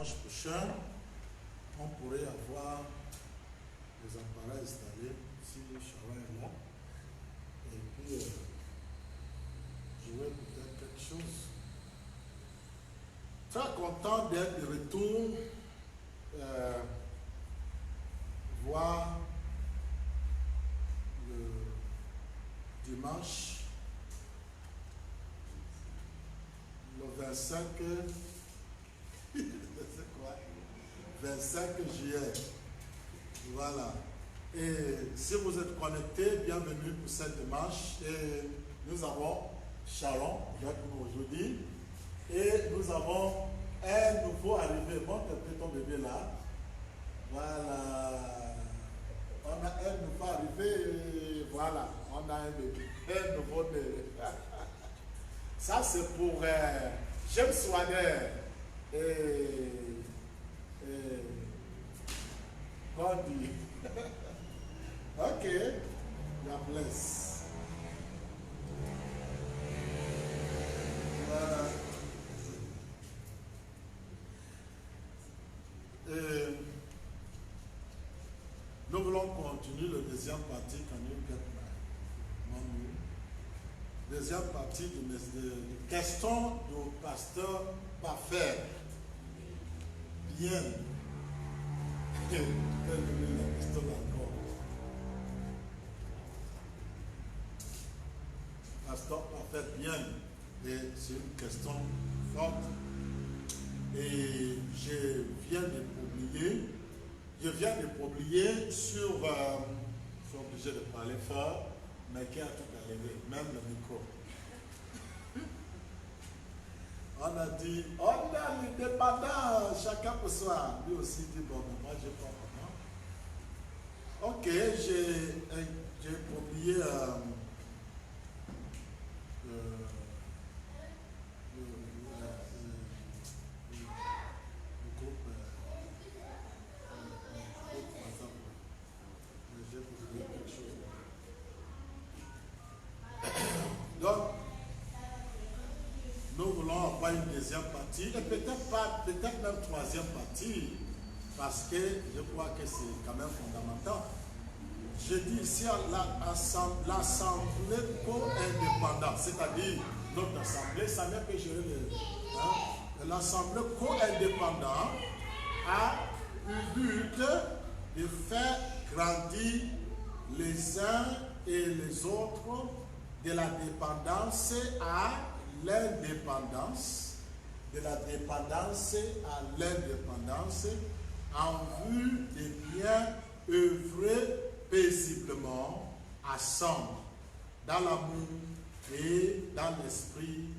dimanche prochain, on pourrait avoir les appareils installés si Sharon est là. Et puis, jouer peut-être quelque chose. Très content d'être de retour, voir le dimanche, le 25, c'est quoi? 25 juillet. Voilà. Et si vous êtes connectés, bienvenue pour cette dimanche. Et nous avons Sharon avec nous aujourd'hui. Et nous avons un nouveau arrivé. Montre un peu ton bébé là. Voilà. On a un nouveau arrivé. Voilà. On a un bébé. Un nouveau né. Ça, c'est pour James Wader. Gondi. Ok. God bless. Voilà. Nous voulons continuer le deuxième partie quand nous deuxième partie de questions du pasteur parfait. Bien. Pasteur parfait, bien. Et c'est une question forte. Et je viens de publier sur, je suis obligé de parler fort, mais qui a tout arrivé, même le micro. On a dit, on a l'indépendance, chacun pour soi. Lui aussi dit, bon, moi je pas vraiment. Ok, j'ai publié donc, nous voulons avoir une deuxième partie, et peut-être même troisième partie, parce que je crois que c'est quand même fondamental. Je dis ici l'Assemblée co-indépendante, c'est-à-dire notre Assemblée, ça n'est que gérer l'Assemblée co-indépendante a eu but de faire grandir les uns et les autres de la dépendance à l'indépendance, de la dépendance à l'indépendance, en vue de bien œuvrer paisiblement ensemble, dans l'amour et dans l'esprit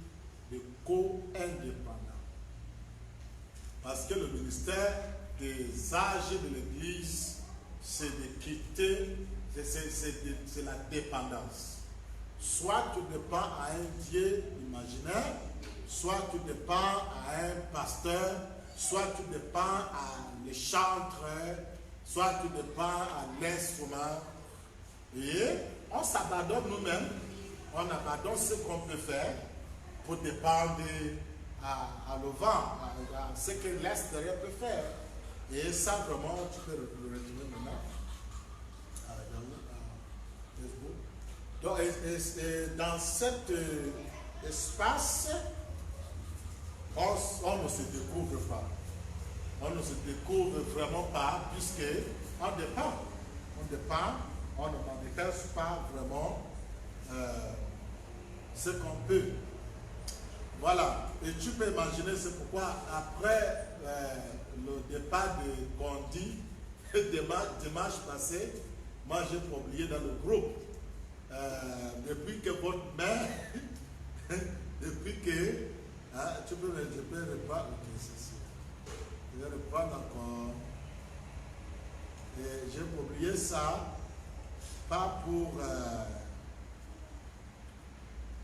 de co-indépendant. Parce que le ministère des âges de l'Église, c'est de quitter, c'est la dépendance. Soit tu dépends à un Dieu imaginaire, soit tu dépends à un pasteur, soit tu dépends à les chantres, soit tu dépends à l'instrument. Et on s'abandonne nous-mêmes, on abandonne ce qu'on peut faire pour dépendre à le vent, à ce que l'extérieur peut faire. Et ça, vraiment, tu peux le retrouver maintenant. Donc, dans cet espace, on ne se découvre pas. On ne se découvre vraiment pas, puisque on dépend. On ne manifeste pas vraiment ce qu'on peut. Voilà. Et tu peux imaginer, c'est pourquoi après le départ de Gondi, dimanche passé, moi j'ai publié dans le groupe. Depuis que votre mère, depuis que, je peux reprendre, je vais reprendre encore, et j'ai oublié ça, pas pour,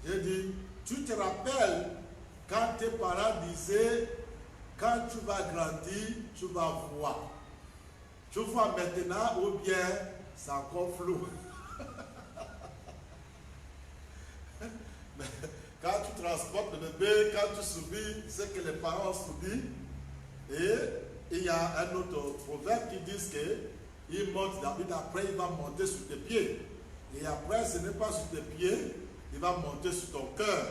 j'ai dit, tu te rappelles quand tes parents disaient, quand tu vas grandir, tu vas voir. Tu vois maintenant ou bien c'est encore flou. Quand tu transportes le bébé, quand tu subis ce que les parents ont subi, et il y a un autre proverbe qui dit que il monte David, après il va monter sur tes pieds. Et après, ce n'est pas sur tes pieds, il va monter sur ton cœur.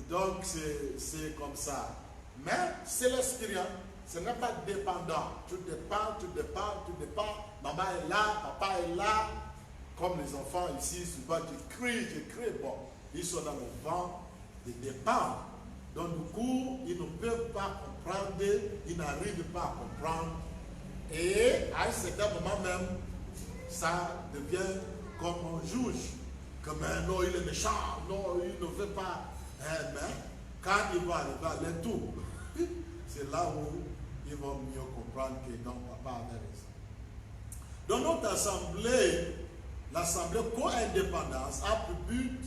Donc, c'est comme ça. Mais c'est l'esprit, hein. Ce n'est pas dépendant. Tu dépends. Maman est là, papa est là. Comme les enfants ici, souvent tu cries. Bon, ils sont dans le vent de départ. Donc, du coup, ils ne peuvent pas comprendre, ils n'arrivent pas à comprendre. Et à un certain moment même, ça devient comme un juge. Comme non, il est méchant, non, il ne veut pas. Mais quand il va arriver à l'étour, c'est là où ils vont mieux comprendre que non, papa avait raison. Dans notre assemblée, l'assemblée co-indépendance a pour but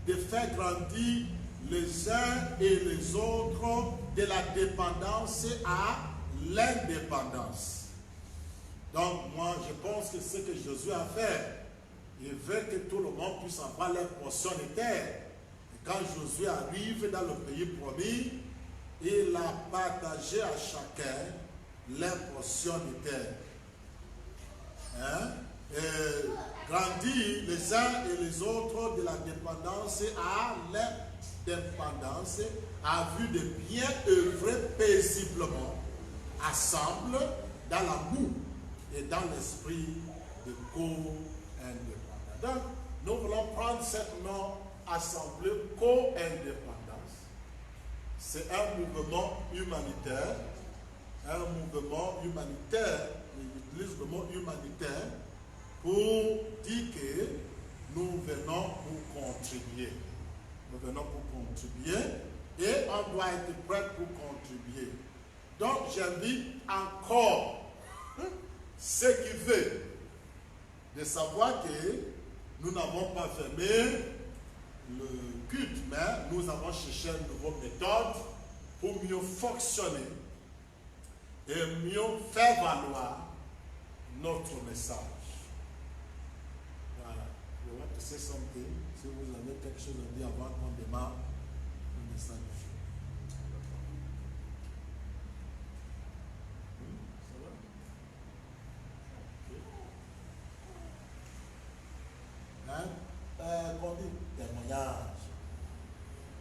de faire grandir les uns et les autres de la dépendance à l'indépendance. Donc moi, je pense que ce que Jésus a fait, il veut que tout le monde puisse avoir leur portion de terre. Et quand Jésus arrive dans le pays promis, il a partagé à chacun leur portion de terre. Hein? Grandir les uns et les autres de la dépendance à l'indépendance, à vue de bien œuvrer paisiblement, ensemble, dans l'amour et dans l'esprit de co-indépendance. Donc, nous voulons prendre ce nom assemblée co-indépendance. C'est un mouvement humanitaire. Un mouvement humanitaire. Il utilise le mot humanitaire pour dire que nous venons pour contribuer. Nous venons pour contribuer et on doit être prêt pour contribuer. Donc, j'invite encore ceux qui veulent de savoir que nous n'avons pas fermé le culte, mais nous avons cherché une nouvelle méthode pour mieux fonctionner et mieux faire valoir notre message. Voilà. Je vais te dire something. Si vous avez quelque chose à dire avant qu'on démarre le message. Qu'on dit témoignage.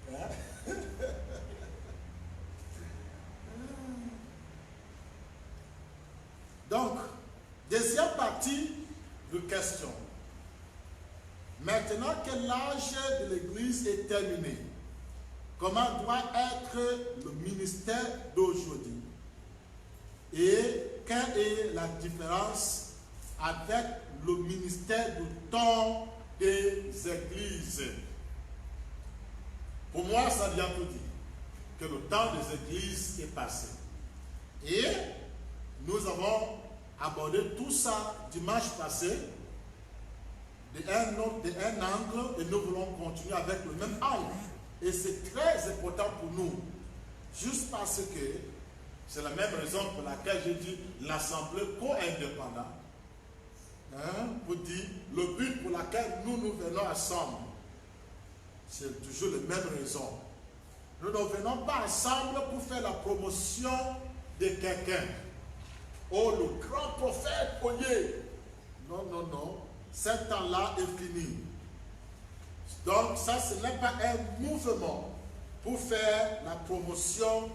Hein? Donc, deuxième partie de question. Maintenant que l'âge de l'Église est terminé, comment doit être le ministère d'aujourd'hui? Et quelle est la différence avec le ministère du temps des églises? Pour moi, ça vient tout dire que le temps des églises est passé. Et nous avons abordé tout ça dimanche passé d'un angle et nous voulons continuer avec le même angle. Et c'est très important pour nous, juste parce que c'est la même raison pour laquelle j'ai dit l'assemblée co-indépendante. Pour dire le but pour lequel nous venons ensemble. C'est toujours la même raison. Nous ne venons pas ensemble pour faire la promotion de quelqu'un. Oh, le grand prophète, oyez. Non, non, non. Ce temps-là est fini. Donc, ça, ce n'est pas un mouvement pour faire la promotion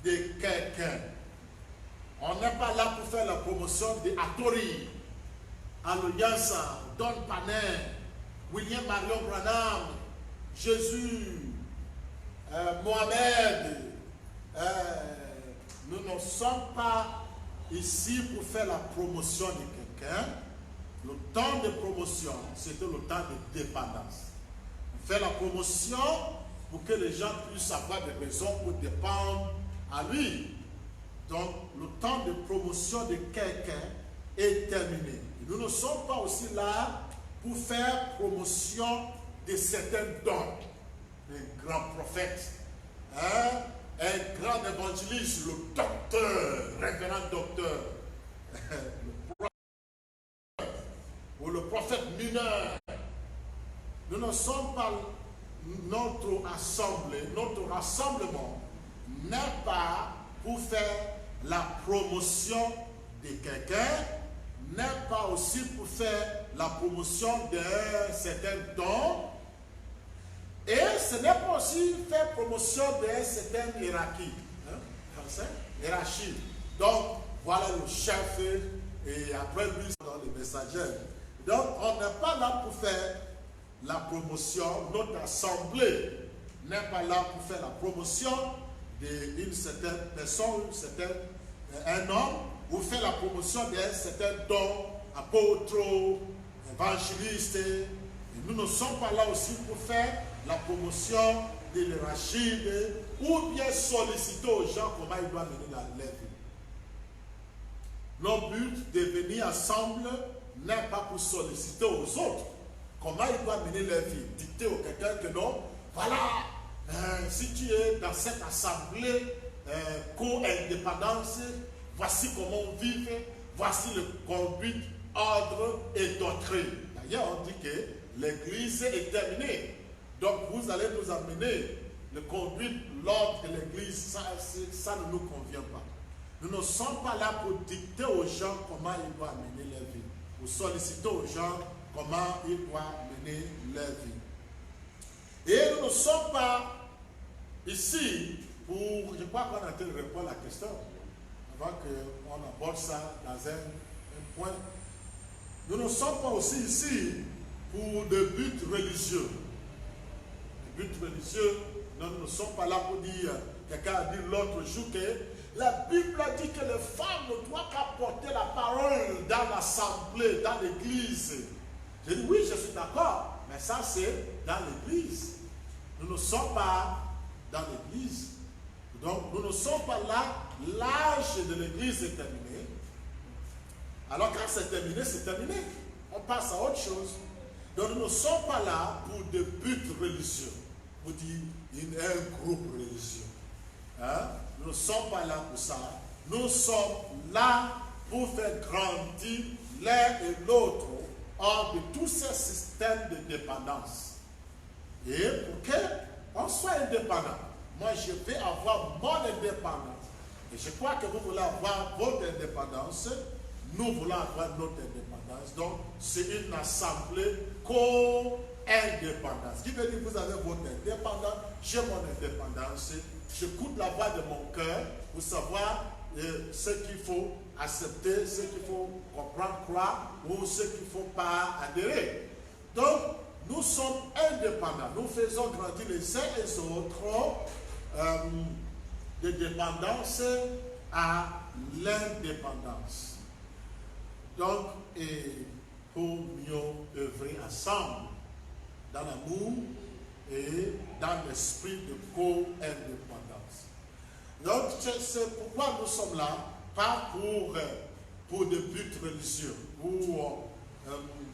de quelqu'un. On n'est pas là pour faire la promotion de Atori, Alliance, Don Paner, William Marion Branham, Jésus, Mohamed. Nous ne sommes pas ici pour faire la promotion de quelqu'un. Le temps de promotion, c'était le temps de dépendance. On fait la promotion pour que les gens puissent avoir des raisons pour dépendre à lui. Donc, le temps de promotion de quelqu'un est terminé. Nous ne sommes pas aussi là pour faire promotion de certains dons. Un grand prophète, un grand évangéliste, le docteur, révérend docteur, ou le prophète mineur. Nous ne sommes pas, notre assemblée, notre rassemblement n'est pas pour faire la promotion de quelqu'un n'est pas aussi pour faire la promotion d'un certain don. Et ce n'est pas aussi faire promotion d'un certain hiérarchie. Français? Hiérarchie. Donc, voilà le chef et après lui, dans les messagers. Donc, on n'est pas là pour faire la promotion. Notre assemblée n'est pas là pour faire la promotion d'une certaine personne, un homme, ou faire la promotion d'un certain don, apôtre, évangéliste. Et nous ne sommes pas là aussi pour faire la promotion de l'hierarchie ou bien solliciter aux gens comment ils doivent mener leur vie. Notre but de venir ensemble n'est pas pour solliciter aux autres comment ils doivent mener leur vie. Dicter au quelqu'un que non, voilà, si tu es dans cette assemblée co-indépendance, voici comment on vit, voici le conduite, ordre et doctrine. D'ailleurs, on dit que l'église est terminée. Donc, vous allez nous amener le conduite, l'ordre et l'église. Ça ne nous convient pas. Nous ne sommes pas là pour dicter aux gens comment ils doivent mener leur vie. Pour solliciter aux gens comment ils doivent mener leur vie. Et nous ne sommes pas ici pour, je crois qu'on a été répondre à la question, avant qu'on aborde ça dans un point. Nous ne sommes pas aussi ici pour des buts religieux. Les buts religieux, nous ne sommes pas là pour dire, quelqu'un a dit l'autre jour que la Bible a dit que les femmes ne doivent pas porter la parole dans l'assemblée, dans l'église. J'ai dit oui, je suis d'accord, mais ça c'est dans l'église. Nous ne sommes pas dans l'église. Donc nous ne sommes pas là, l'âge de l'église est terminé. Alors quand c'est terminé, c'est terminé. On passe à autre chose. Donc nous ne sommes pas là pour des buts religieux. Pour dire un groupe religieux. Hein? Nous ne sommes pas là pour ça. Nous sommes là pour faire grandir l'un et l'autre hors de tous ces systèmes de dépendance. Et pour qu'on soit indépendant, moi je vais avoir mon indépendance. Et je crois que vous voulez avoir votre indépendance. Nous voulons avoir notre indépendance. Donc c'est une assemblée co-indépendance. Qui veut dire que vous avez votre indépendance, j'ai mon indépendance. J'écoute la voix de mon cœur pour savoir ce qu'il faut accepter, ce qu'il faut comprendre, croire ou ce qu'il ne faut pas adhérer. Donc, nous sommes indépendants. Nous faisons grandir les uns et les autres de dépendance à l'indépendance. Donc, pour mieux œuvrer ensemble dans l'amour et dans l'esprit de co-indépendance. Donc, c'est pourquoi nous sommes là, pas pour des buts religieux, où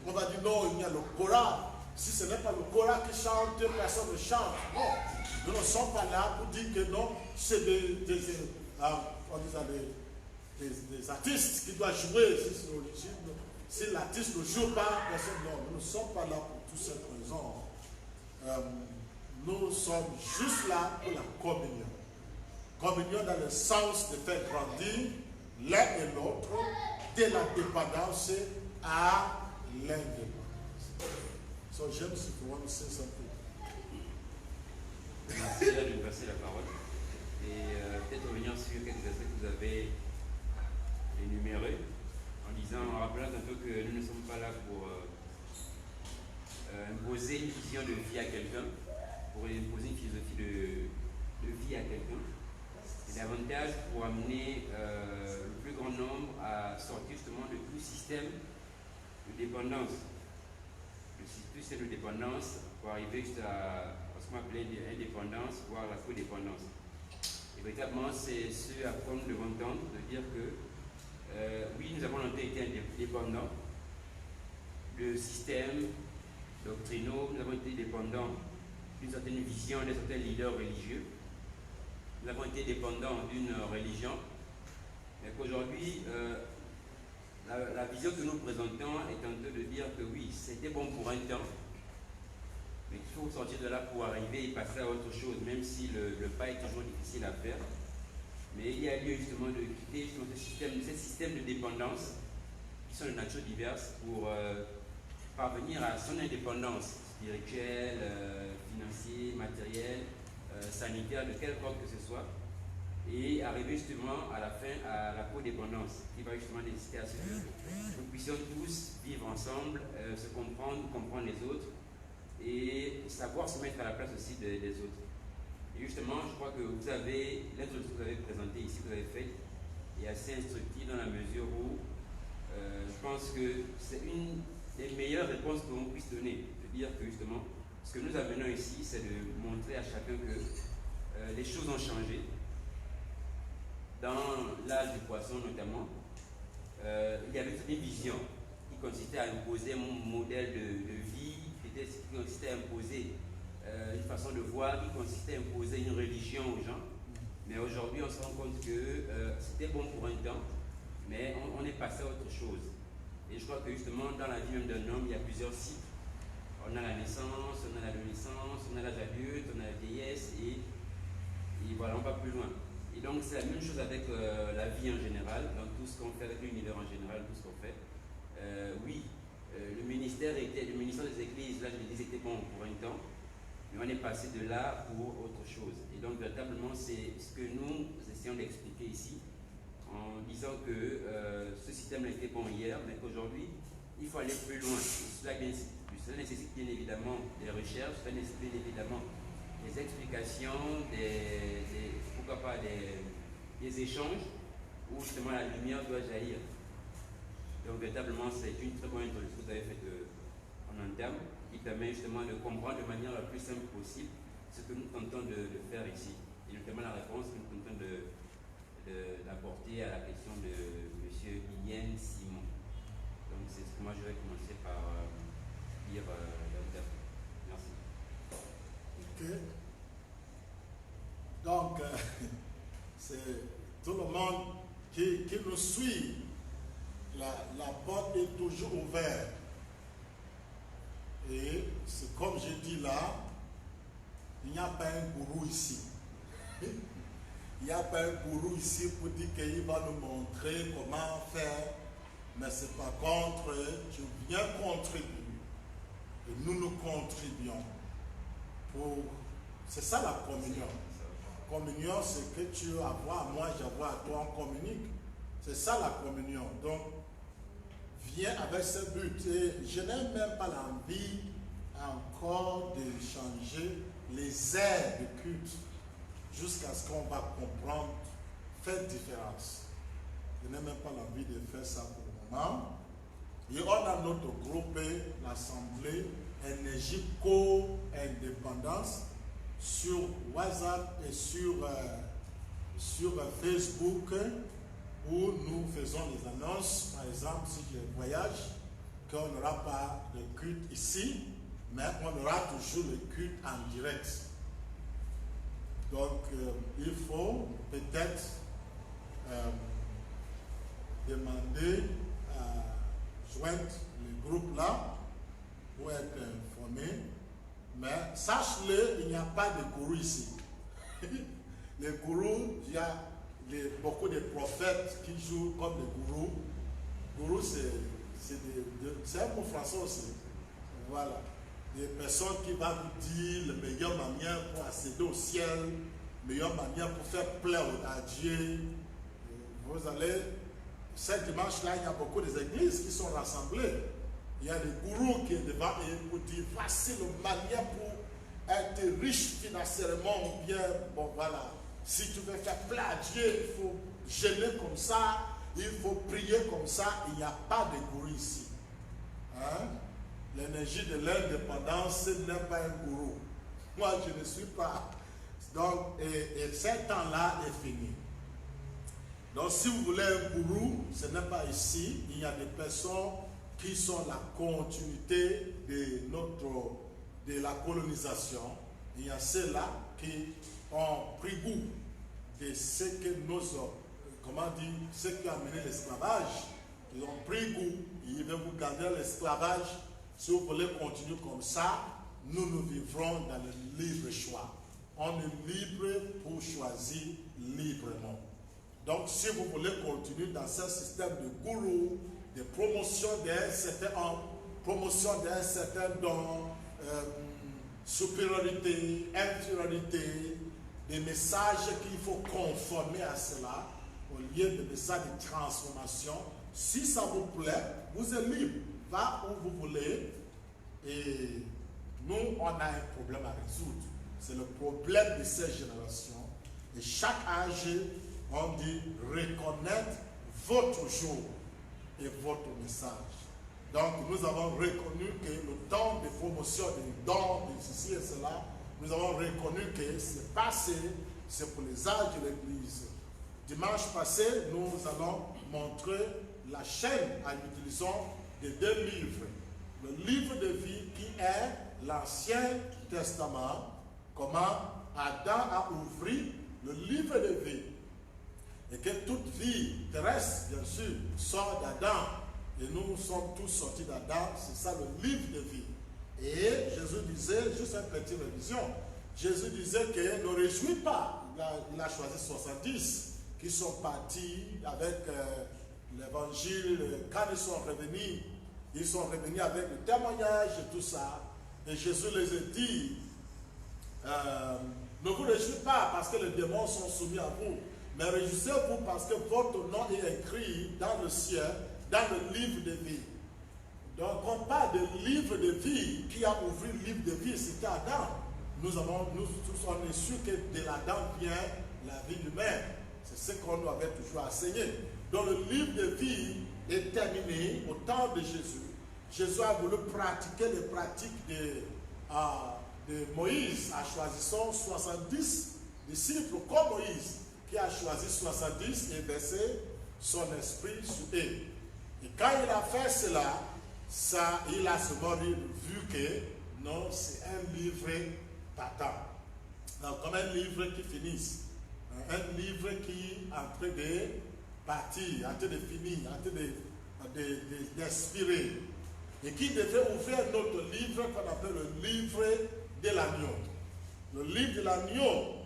on va dire non, il y a le choral. Si ce n'est pas le choral qui chante, personne ne chante. Non, nous ne sommes pas là pour dire que non, c'est des artistes qui doivent jouer. Si l'artiste ne joue pas, personne non. Nous ne sommes pas là pour toutes ces raisons. Nous sommes juste là pour la communion. Communion dans le sens de faire grandir l'un et l'autre de la dépendance à l'indépendance. So James, if you want to say something. Merci de me passer la parole. Et peut-être revenir sur quelques aspects que vous avez énumérés en rappelant un peu que nous ne sommes pas là pour imposer une vision de vie à quelqu'un, pour imposer une philosophie de vie à quelqu'un. C'est davantage pour amener le plus grand nombre à sortir justement de tout système de dépendance. Le système de dépendance pour arriver jusqu'à ce qu'on appelait l'indépendance, voire la codépendance. Et véritablement, c'est ce à quoi nous devons tendre, de dire que oui, nous avons longtemps été indépendants de systèmes doctrinaux, nous avons été dépendants d'une certaine vision, d'un certain leader religieux. Nous avons été dépendants d'une religion, mais qu'aujourd'hui, la vision que nous présentons est en train de dire que oui, c'était bon pour un temps, mais qu'il faut sortir de là pour arriver et passer à autre chose, même si le pas est toujours difficile à faire. Mais il y a lieu justement de quitter justement ce système de dépendance qui sont de nature diverse pour parvenir à son indépendance spirituelle, financière, matérielle, sanitaire, de quelque ordre que ce soit, et arriver justement à la fin à la codépendance qui va justement nécessiter à ce que nous puissions tous vivre ensemble, se comprendre, comprendre les autres et savoir se mettre à la place aussi des autres. Et justement, je crois que vous avez, l'introduction que vous avez présentée ici, que vous avez faite, est assez instructive dans la mesure où je pense que c'est une des meilleures réponses que l'on puisse donner. De dire que justement, ce que nous amenons ici, c'est de montrer à chacun que les choses ont changé. Dans l'âge du poisson notamment, il y avait toute une vision qui consistait à imposer un modèle de vie, qui consistait à imposer une façon de voir, qui consistait à imposer une religion aux gens. Mais aujourd'hui, on se rend compte que c'était bon pour un temps, mais on est passé à autre chose. Et je crois que justement, dans la vie même d'un homme, il y a plusieurs cycles. On a la naissance, on a l'adolescence, on a l'âge adulte, on a la vieillesse, et voilà, on va plus loin. Et donc, c'est la même chose avec la vie en général, dans tout ce qu'on fait, avec l'univers en général, tout ce qu'on fait. Oui, le ministère des Églises, là je l'ai dit, c'était bon pour un temps, mais on est passé de là pour autre chose. Et donc, véritablement, c'est ce que nous essayons d'expliquer ici, en disant que ce système a été bon hier, mais qu'aujourd'hui, il faut aller plus loin. Cela nécessite bien évidemment des recherches, cela nécessite bien évidemment des explications, pourquoi pas des échanges, où justement la lumière doit jaillir. Donc véritablement, c'est une très bonne introduction que vous avez faite en interne, qui permet justement de comprendre de manière la plus simple possible ce que nous tentons de faire ici. Et notamment la réponse que nous tentons d'apporter à la question de M. Hyliène Simon. Donc c'est ce que moi je vais commencer par lire l'interne. Merci. Ok. Donc, c'est tout le monde qui nous suit. La porte est toujours ouverte. Et c'est comme je dis là, il n'y a pas un gourou ici. Il n'y a pas un gourou ici pour dire qu'il va nous montrer comment faire. Mais c'est par contre, tu viens contribuer. Et nous contribuons. C'est ça la communion. Communion, c'est que tu avoir à moi, j'avoir à toi, on communique. C'est ça la communion. Donc, viens avec ce but. Et je n'ai même pas l'envie encore de changer les aires de culte jusqu'à ce qu'on va comprendre, faire différence. Je n'ai même pas l'envie de faire ça pour le moment. Et on a notre groupe, l'Assemblée Énergie Co-Indépendance, sur WhatsApp et sur Facebook, où nous faisons les annonces. Par exemple, si je voyage, qu'on n'aura pas de culte ici, mais on aura toujours le culte en direct. Donc, il faut peut-être demander à joindre le groupe là pour être informé. Mais sache-le, il n'y a pas de gourou ici. Les gourous, il y a beaucoup de prophètes qui jouent comme des gourous. Gourou, c'est un mot français aussi. Voilà. Des personnes qui vont vous dire la meilleure manière pour accéder au ciel, la meilleure manière pour faire plaisir à Dieu. Vous allez, ce dimanche-là, il y a beaucoup d'églises qui sont rassemblées. Il y a des gourous qui sont devant et vous disent voici la manière pour être riche financièrement ou bien, bon voilà. Si tu veux faire plaisir à Dieu, il faut jeûner comme ça, il faut prier comme ça. Il n'y a pas de gourou ici. Hein? L'énergie de l'indépendance n'est pas un gourou. Moi, je ne suis pas. Donc, et ce temps-là est fini. Donc, si vous voulez un gourou, ce n'est pas ici. Il y a des personnes qui sont la continuité de la colonisation. Il y a ceux-là qui ont pris goût de ce que ce qui a amené l'esclavage. Ils ont pris goût. Ils veulent vous garder l'esclavage. Si vous voulez continuer comme ça, nous vivrons dans le libre choix. On est libre pour choisir librement. Donc, si vous voulez continuer dans ce système de gourou, de promotion d'un certain homme, promotion d'un certain don, supériorité, infériorité, des messages qu'il faut conformer à cela, au lieu de messages de transformation, si ça vous plaît, vous êtes libre, va où vous voulez, et nous, on a un problème à résoudre. C'est le problème de ces générations. Et chaque âge, on dit reconnaître votre jour et votre message. Donc, nous avons reconnu que le temps de promotion des dons, de ceci et cela, nous avons reconnu que c'est passé, c'est pour les âges de l'Église. Dimanche passé, nous allons montrer la chaîne en utilisant les 2 livres. Le livre de vie qui est l'Ancien Testament, comment Adam a ouvert le livre de vie. Et que toute vie terrestre, bien sûr, sort d'Adam. Et nous sommes tous sortis d'Adam, c'est ça le livre de vie. Et Jésus disait, juste une petite révision, Jésus disait que ne réjouis pas. Il a choisi 70 qui sont partis avec l'évangile. Quand ils sont revenus avec le témoignage et tout ça. Et Jésus les a dit, ne vous réjouissez pas parce que les démons sont soumis à vous, mais réjouissez-vous parce que votre nom est écrit dans le ciel, dans le livre de vie. Donc on parle de livre de vie. Qui a ouvert le livre de vie? C'était Adam. Nous tous, on est sûr que de l'Adam vient la vie humaine. C'est ce qu'on nous avait toujours enseigné. Donc le livre de vie est terminé au temps de Jésus. Jésus a voulu pratiquer les pratiques de Moïse en choisissant 70 disciples comme Moïse, qui a choisi 70 et versé son esprit sur eux. Et quand il a fait cela, il a seulement vu que non, c'est un livre partant. Donc, comme un livre qui finisse, un livre qui est en train de partir, en train de finir, en train d'expirer, et qui devait ouvrir un autre livre qu'on appelle le livre de l'agneau. Le livre de l'agneau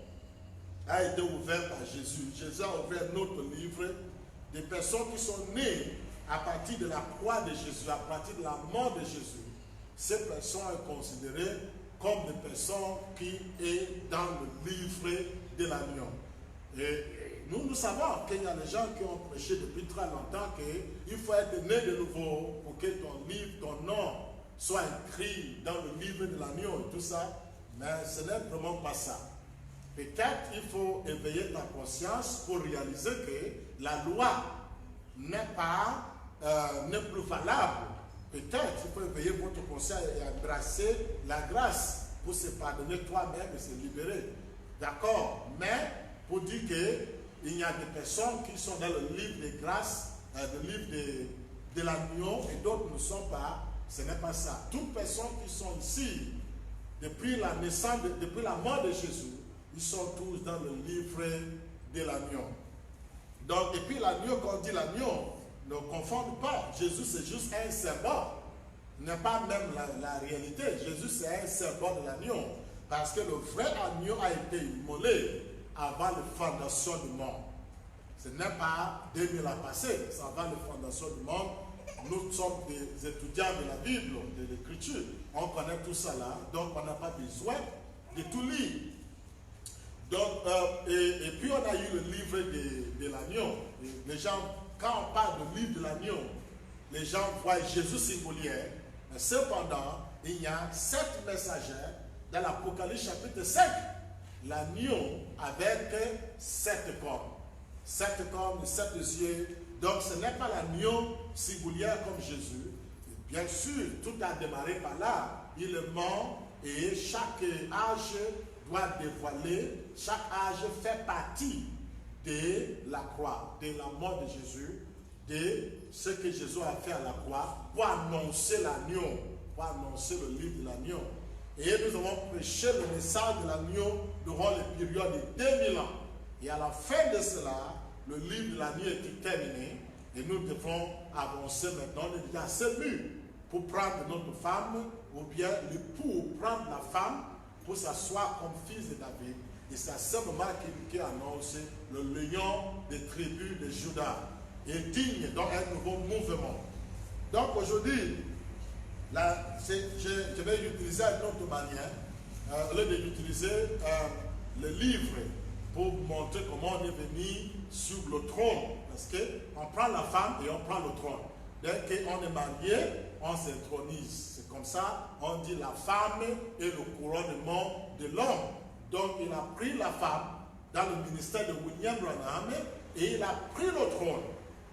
a été ouvert par Jésus. Jésus a ouvert un autre livre des personnes qui sont nées à partir de la croix de Jésus, à partir de la mort de Jésus. Ces personnes sont considérées comme des personnes qui sont dans le livre de l'agneau. Et nous savons qu'il y a des gens qui ont prêché depuis très longtemps qu'il faut être né de nouveau pour que ton livre, ton nom soit écrit dans le livre de l'agneau et tout ça. Mais ce n'est vraiment pas ça. Peut-être il faut éveiller ta conscience pour réaliser que la loi n'est plus valable. Peut-être il faut éveiller votre conscience et embrasser la grâce pour se pardonner toi-même et se libérer. D'accord? Mais pour dire qu'il y a des personnes qui sont dans le livre de grâce, le livre de l'agneau, et d'autres ne sont pas, ce n'est pas ça. Toutes les personnes qui sont ici, depuis la naissance, depuis la mort de Jésus, ils sont tous dans le livre de l'agneau. Donc, et puis l'agneau, quand on dit l'agneau, ne confondez pas. Jésus, c'est juste un symbole. Ce n'est pas même la réalité. Jésus, c'est un symbole de l'agneau. Parce que le vrai agneau a été immolé avant la fondation du monde. Ce n'est pas 2000 ans passés, c'est avant la fondation du monde. Nous sommes des étudiants de la Bible, de l'Écriture. On connaît tout ça là, donc on n'a pas besoin de tout lire. Donc, et puis on a eu le livre de l'agneau. Les gens, quand on parle du livre de l'agneau, les gens voient Jésus singulier. Mais cependant, il y a 7 messagers dans l'Apocalypse chapitre 5. L'agneau avec 7 cornes. 7 cornes, 7 yeux. Donc ce n'est pas l'agneau singulier comme Jésus. Bien sûr, tout a démarré par là. Il est mort et chaque âge doit dévoiler, chaque âge fait partie de la croix, de la mort de Jésus, de ce que Jésus a fait à la croix pour annoncer l'agneau, pour annoncer le livre de l'agneau. Et nous avons prêché le message de l'agneau durant les périodes de 2000 ans. Et à la fin de cela, le livre de l'agneau est terminé et nous devons avancer maintenant. On est assez mûrs pour prendre notre femme ou bien l'époux prendre la femme pour s'asseoir comme fils de David Et c'est à ce moment qu'il annonce le lion des tribus de Juda est digne dans un nouveau mouvement. Donc aujourd'hui, je vais utiliser une autre manière, au lieu d'utiliser le livre pour montrer comment on est venu sur le trône. Parce qu'on prend la femme et on prend le trône. Dès qu'on est marié, on s'intronise. C'est comme ça, on dit la femme est le couronnement de l'homme. Donc il a pris la femme dans le ministère de William Branham et il a pris le trône.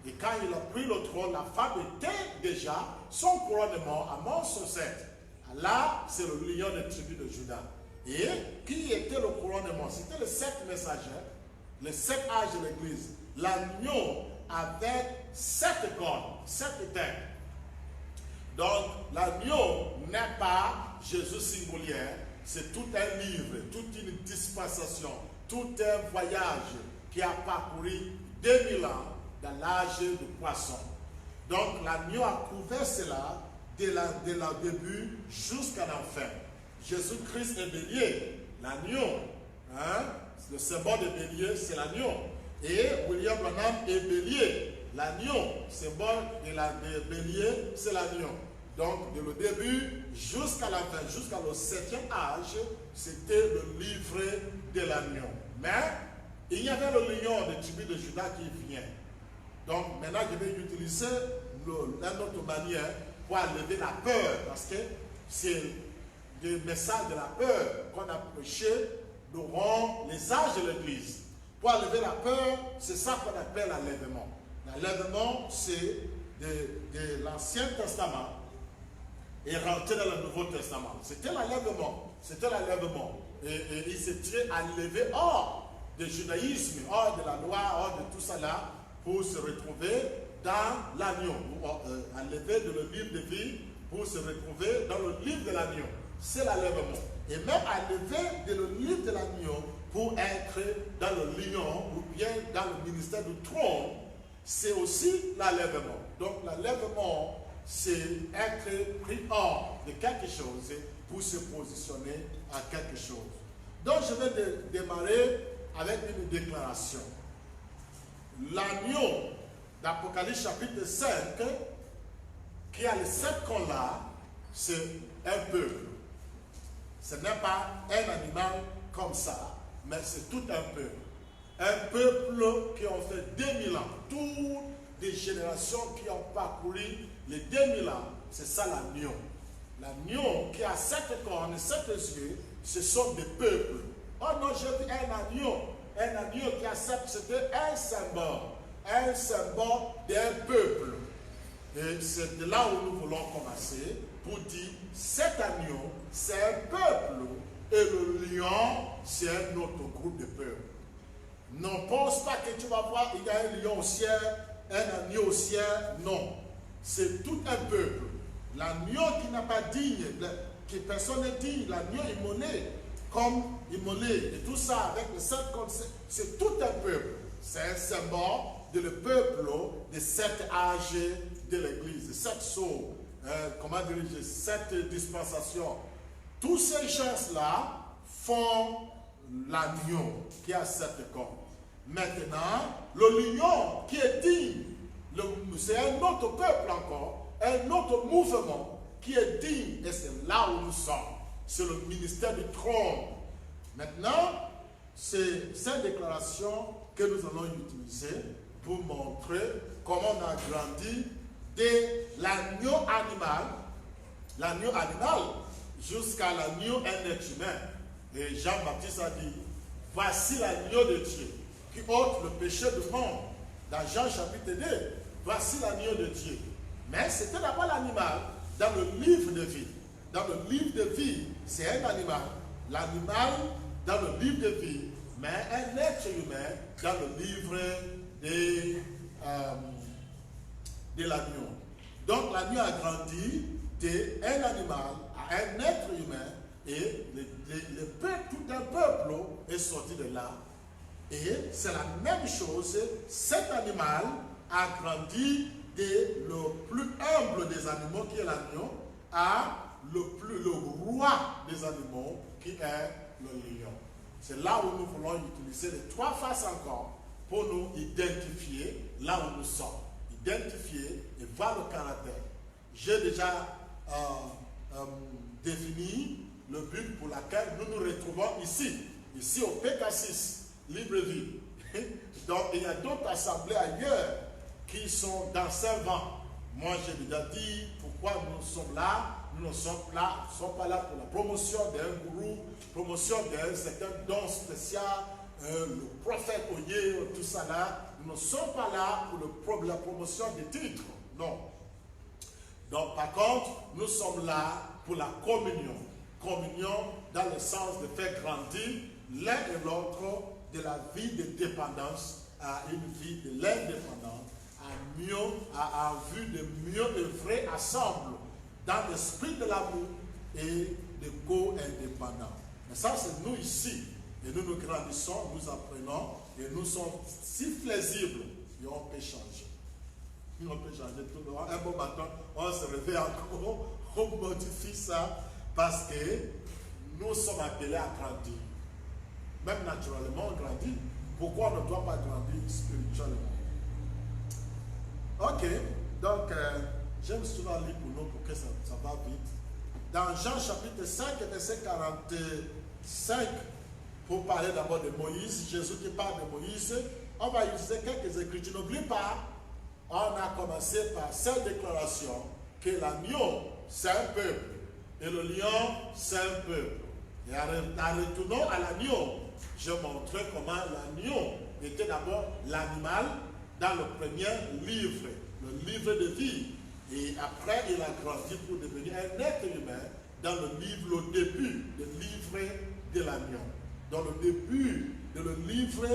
Et quand il a pris le trône, la femme était déjà son couronnement à Mont Sorcette. Là, c'est le lion des tribus de Juda. Et qui était le couronnement? C'était les 7 messagers, les 7 âges de l'Église. L'agneau avec 7 cornes, 7 têtes. Donc, l'agneau n'est pas Jésus singulier, c'est tout un livre, toute une dispensation, tout un voyage qui a parcouru 2000 ans dans l'âge du poisson. Donc, l'agneau a couvert cela dès le début jusqu'à la fin. Jésus-Christ est bélier, l'agneau. Hein? Le symbole de bélier, c'est l'agneau. Et William Branham est bélier. L'agneau, symbole de bélier, c'est l'agneau. Donc, de le début jusqu'à la fin, jusqu'à le 7e âge, c'était le livre de l'agneau. Mais, il y avait le lion de tribu de Juda qui vient. Donc, maintenant, je vais utiliser une autre manière pour enlever la peur, parce que c'est le message de la peur qu'on a prêché durant les âges de l'Église. Pour enlever la peur, c'est ça qu'on appelle l'enlèvement. L'enlèvement, c'est de l'Ancien Testament et rentrer dans le Nouveau Testament. C'était l'enlèvement. C'était l'enlèvement. Et il s'était enlevé hors du judaïsme, hors de la loi, hors de tout ça là, pour se retrouver dans l'agneau. Enlever de le livre de vie pour se retrouver dans le livre de l'agneau. C'est l'enlèvement. Et même enlever de le livre de l'agneau pour être dans le lion ou bien dans le ministère du trône, c'est aussi l'enlèvement. Donc l'enlèvement, c'est être pris hors de quelque chose pour se positionner à quelque chose. Donc je vais démarrer avec une déclaration. L'agneau d'Apocalypse chapitre 5, qui a les 7 cornes là, c'est un peuple. Ce n'est pas un animal comme ça, mais c'est tout un peuple. Un peuple qui ont fait 2000 ans. Toutes les générations qui ont parcouru les 2000 ans, c'est ça l'agneau. L'agneau qui a 7 cornes et 7 yeux, ce sont des peuples. Oh non, j'ai vu un agneau. Un agneau qui a 7, c'était un symbole d'un peuple. Et c'est de là où nous voulons commencer pour dire, cet agneau, c'est un peuple. Et le lion, c'est un autre groupe de peuples. Ne pense pas que tu vas voir, il y a un lion au ciel, un agneau au ciel. Non. C'est tout un peuple. L'agneau qui n'a pas digne, que personne n'est digne, l'agneau immolé, comme immolé, et tout ça avec le 7 concepts, c'est tout un peuple. C'est un symbole de le peuple de 7 âges de l'Église, de 7 sceaux, comment dire, 7 dispensations. Tous ces gens-là font l'agneau qui a 7 cornes. Maintenant, le lion qui est digne, c'est un autre peuple encore, un autre mouvement qui est digne, et c'est là où nous sommes. C'est le ministère du trône. Maintenant, c'est cette déclaration que nous allons utiliser pour montrer comment on a grandi de l'agneau animal, jusqu'à l'agneau un être humain. Et Jean-Baptiste a dit, voici l'agneau de Dieu qui ôte le péché du monde. Dans Jean chapitre 2, voici l'agneau de Dieu. Mais c'était d'abord l'animal dans le livre de vie. Dans le livre de vie, c'est un animal. L'animal dans le livre de vie, mais un être humain dans le livre de l'agneau. Donc l'agneau a grandi d'un animal à un être humain et tout un peuple est sorti de là. Et c'est la même chose, cet animal a grandi de le plus humble des animaux qui est l'agneau à le roi des animaux qui est le lion. C'est là où nous voulons utiliser les 3 faces encore pour nous identifier là où nous sommes. Identifier et voir le caractère. J'ai déjà défini le but pour lequel nous nous retrouvons ici au PK6, Libreville. Donc il y a d'autres assemblées ailleurs qui sont dans ce vent. Moi j'ai déjà dit pourquoi nous sommes là. Nous ne sommes pas là pour la promotion d'un gourou, promotion d'un certain don spécial, le prophète Oye, tout ça là. Nous ne sommes pas là pour la promotion des titres. Non. Donc par contre, nous sommes là pour la communion. Communion dans le sens de faire grandir l'un et l'autre de la vie de dépendance à une vie de l'indépendance, à vue de mieux œuvrer ensemble dans l'esprit de l'amour et de co-indépendance. Mais ça, c'est nous ici. Et nous grandissons, nous apprenons, et nous sommes si flexibles, et on peut changer. On peut changer tout le temps. Un bon matin, on se réveille encore, on modifie ça, parce que nous sommes appelés à grandir. Même naturellement, on grandit. Pourquoi on ne doit pas grandir spirituellement? Ok, donc, j'aime souvent lire pour nous pour que ça va vite. Dans Jean chapitre 5, verset 45, pour parler d'abord de Moïse, Jésus qui parle de Moïse, on va utiliser quelques écritures. N'oublie pas, on a commencé par cette déclaration que l'agneau, c'est un peuple, et le lion, c'est un peuple. Et en retournant à l'agneau, je montrais comment l'agneau était d'abord l'animal dans le premier livre, le livre de vie. Et après, il a grandi pour devenir un être humain dans le livre, le début du livre de l'agneau. Dans le début de le livre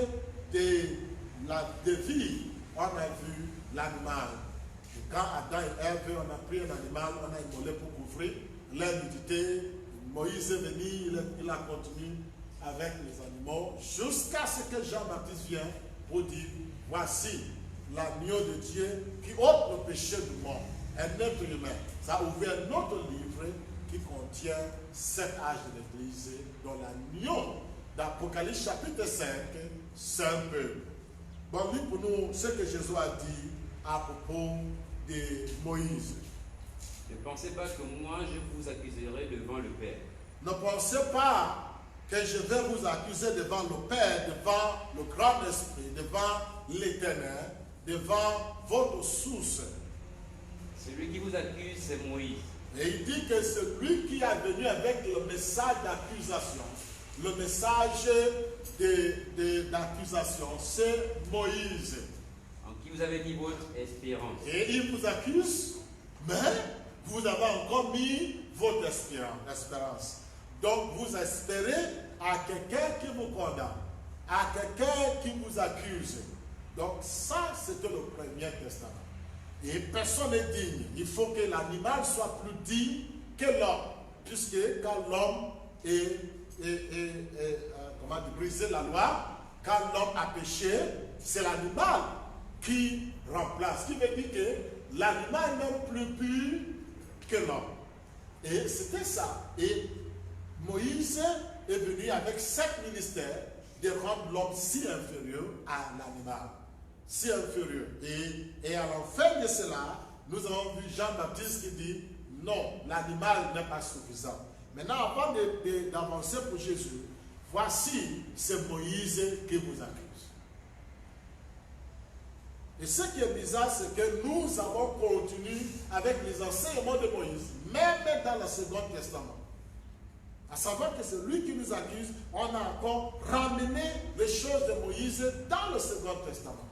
de vie, on a vu l'animal. Quand Adam et Ève, on a pris un animal, on a immolé pour couvrir l'immunité. Moïse est venu, il a continué avec les animaux jusqu'à ce que Jean-Baptiste vienne pour dire, voici l'agneau de Dieu qui ôte le péché du monde. Un être humain. Ça a ouvert un autre livre qui contient 7 âges de l'Église, dont l'agneau d'Apocalypse chapitre 5, c'est un peuple. Bon, lis pour nous ce que Jésus a dit à propos de Moïse. Ne pensez pas que moi je vous accuserai devant le Père. Ne pensez pas que je vais vous accuser devant le Père, devant le grand esprit, devant l'Éternel, devant votre source. Celui qui vous accuse, c'est Moïse. Et il dit que celui qui est venu avec le message d'accusation, le message d'accusation, c'est Moïse. En qui vous avez mis votre espérance. Et il vous accuse, mais vous avez encore mis votre espérance. Donc vous espérez à quelqu'un qui vous condamne, à quelqu'un qui vous accuse. Donc ça, c'était le premier testament. Et personne n'est digne. Il faut que l'animal soit plus digne que l'homme. Puisque quand l'homme comment dire, brisé la loi, quand l'homme a péché, c'est l'animal qui remplace. Ce qui veut dire que l'animal est même plus pur que l'homme. Et c'était ça. Et Moïse est venu avec 7 ministères de rendre l'homme si inférieur à l'animal. Si inférieur. Et à la fin de cela, nous avons vu Jean-Baptiste qui dit non, l'animal n'est pas suffisant. Maintenant, avant d'avancer pour Jésus, voici, c'est Moïse qui vous accuse. Et ce qui est bizarre, c'est que nous avons continué avec les enseignements de Moïse, même dans le Second Testament. À savoir que c'est lui qui nous accuse, on a encore ramené les choses de Moïse dans le Second Testament.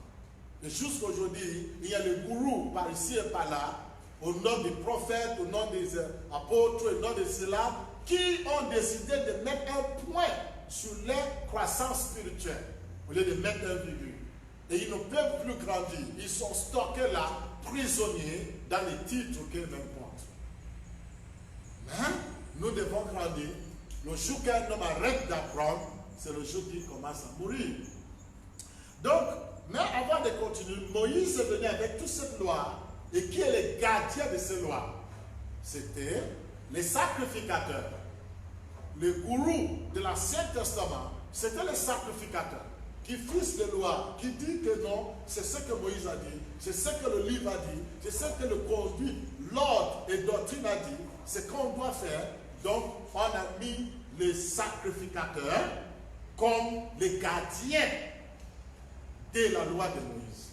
Et jusqu'aujourd'hui, il y a les gourous par ici et par là, au nom des prophètes, au nom des apôtres, au nom de cela, qui ont décidé de mettre un point sur leur croissance spirituelle, au lieu de mettre un virgule. Et ils ne peuvent plus grandir. Ils sont stockés là, prisonniers, dans les titres qu'ils importent. Mais nous devons grandir. Le jour qu'un homme arrête d'apprendre, c'est le jour qu'il commence à mourir. Donc, mais avant de continuer, Moïse est venu avec toute cette loi. Et qui est le gardien de ces lois? C'était les sacrificateurs. Les gourous de l'Ancien Testament, c'était le sacrificateur qui fixe les lois, qui dit que non, c'est ce que Moïse a dit, c'est ce que le livre a dit, c'est ce que le conduit, l'ordre et doctrine a dit, c'est qu'on doit faire. Donc, on a mis les sacrificateurs comme les gardiens de la loi de Moïse.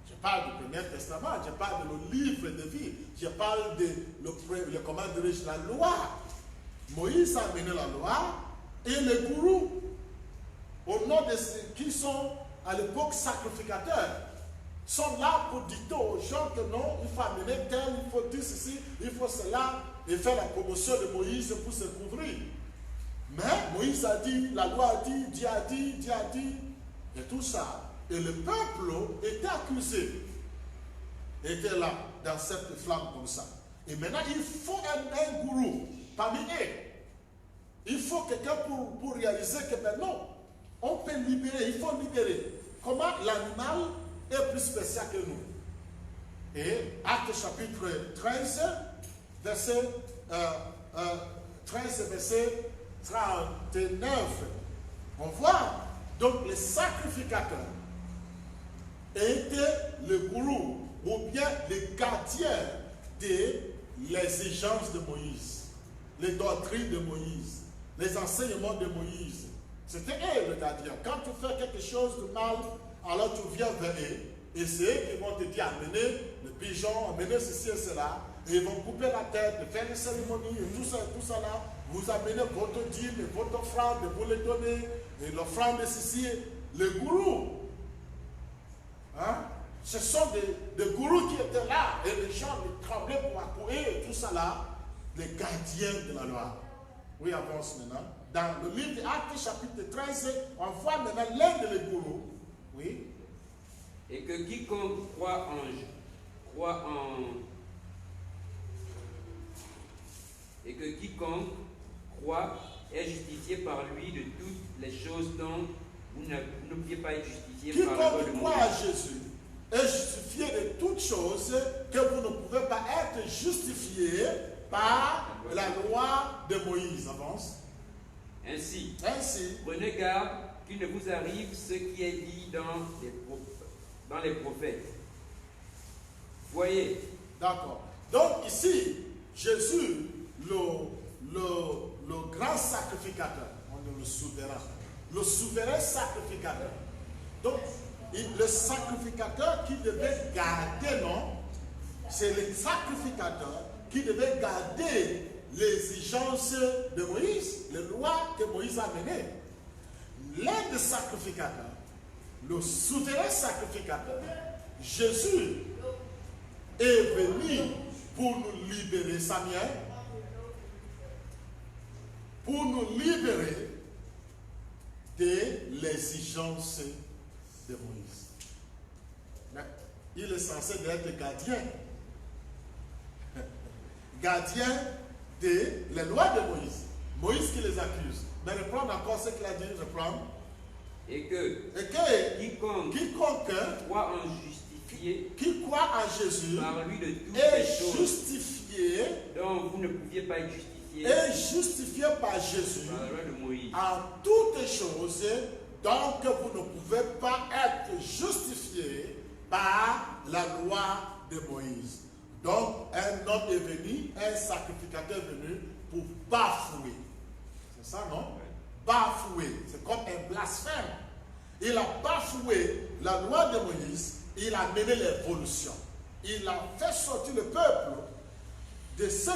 Je parle du Premier Testament, je parle de le livre de vie, je parle de comment dirais-je, la loi. Moïse a amené la loi et les gourous, au nom de ceux qui sont à l'époque sacrificateurs, sont là pour dicter aux gens que non, il faut amener tel, il faut dire ceci, il faut cela, et faire la promotion de Moïse pour se couvrir. Mais Moïse a dit, la loi a dit, Dieu a dit, Dieu a dit, et tout ça. Et le peuple était accusé, était là, dans cette flamme comme ça. Et maintenant, il faut un gourou parmi eux. Il faut quelqu'un pour réaliser que maintenant, on peut libérer, il faut libérer. Comment l'animal est plus spécial que nous. Et Actes chapitre 13, verset 39, on voit donc les sacrificateurs étaient le gourou ou bien les gardiens des exigences de Moïse, les doctrines de Moïse, les enseignements de Moïse. C'était eux le gardien. Quand tu fais quelque chose de mal, alors tu viens vers eux, et c'est eux qui vont te dire amenez le pigeon, amenez ceci et cela, et ils vont couper la tête, faire les cérémonies, et tout ça là. Vous amenez votre dîme et votre offrande, et vous les donnez, et l'offrande de ceci, le gourou. Hein? Ce sont des gourous qui étaient là, et les gens les tremblaient pour accourir, et tout ça là, les gardiens de la loi. Oui, avance maintenant. Dans le livre d'Actes chapitre 13, on voit maintenant l'un de les gourous. Oui. Et que quiconque croit est justifié par lui de toutes les choses dont vous ne pouviez pas être justifié par la loi de Moïse. Quiconque croit à Jésus est justifié de toutes choses que vous ne pouvez pas être justifié par la loi de Moïse. Avance. Ainsi, prenez garde qu'il ne vous arrive ce qui est dit dans les prophètes. Voyez. D'accord. Donc ici, Jésus, le grand sacrificateur, on est le souverain sacrificateur. Donc, le sacrificateur qui devait garder, non, c'est le sacrificateur qui devait garder l'exigence de Moïse, les lois que Moïse a menées. L'un des sacrificateurs, le souverain sacrificateur, Jésus est venu pour nous libérer, Samuel, pour nous libérer de l'exigence de Moïse. Mais il est censé être gardien. Gardien des lois de Moïse. Moïse qui les accuse. Mais reprendre encore ce qu'il a dit, reprendre. Et que quiconque croit en justifié, qui croit en Jésus par lui de toutes est les choses justifié, dont vous ne pouviez pas être justifié, est justifié par Jésus par la loi de Moïse. en toutes choses, donc vous ne pouvez pas être justifié par la loi de Moïse. Donc un homme est venu, un sacrificateur est venu pour bafouer. C'est ça, non? Bafouer, c'est comme un blasphème. Il a bafoué la loi de Moïse, il a mené l'évolution. Il a fait sortir le peuple de ceux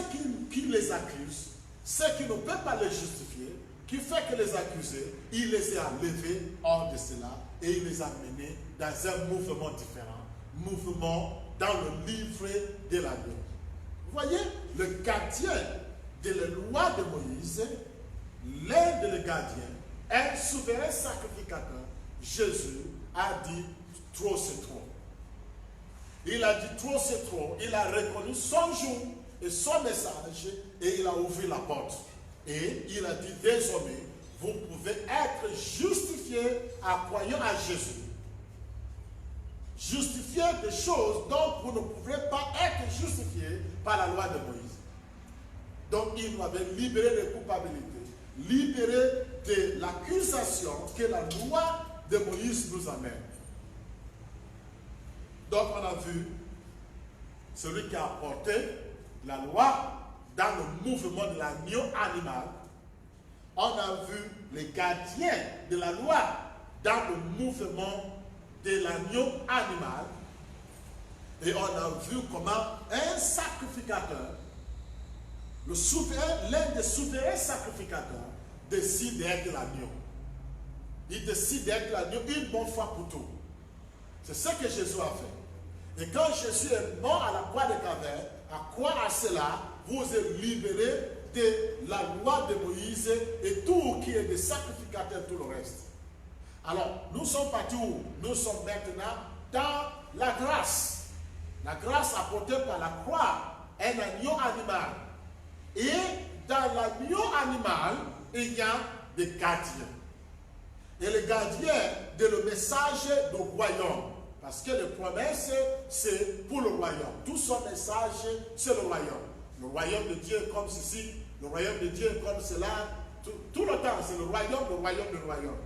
qui les accusent, ceux qui ne peuvent pas les justifier, qui fait que les accusés, il les a enlevés hors de cela et il les a menés dans un mouvement différent, mouvement dans le livre de la loi. Vous voyez, le gardien de la loi de Moïse, l'un des gardiens, un souverain sacrificateur, Jésus a dit trop c'est trop. Il a dit trop c'est trop. Il a reconnu son jour et son message et il a ouvert la porte. Et il a dit désormais, vous pouvez être justifiés en croyant à Jésus. Justifier des choses dont vous ne pouvez pas être justifiés par la loi de Moïse. Donc il nous avait libéré de culpabilité, libéré de l'accusation que la loi de Moïse nous amène. Donc on a vu celui qui a apporté la loi dans le mouvement de l'agneau animal. On a vu les gardiens de la loi dans le mouvement de l'agneau animal. Et on a vu comment un sacrificateur, l'un des souverains sacrificateurs, décide d'être l'agneau. Il décide d'être l'agneau une bonne fois pour tout. C'est ce que Jésus a fait. Et quand Jésus est mort à la croix de Calvaire, à quoi à cela vous êtes libérés de la loi de Moïse et tout qui est des sacrificateurs, tout le reste. Alors, nous sommes partis où? Nous sommes maintenant dans la grâce. La grâce apportée par la croix, un agneau animal. Et dans l'agneau animal, il y a des gardiens. Et les gardiens de le message du royaume. Parce que les promesses, c'est pour le royaume. Tout son message, c'est le royaume. Le royaume de Dieu comme ceci, le royaume de Dieu comme cela. Tout le temps, c'est le royaume, le royaume, le royaume.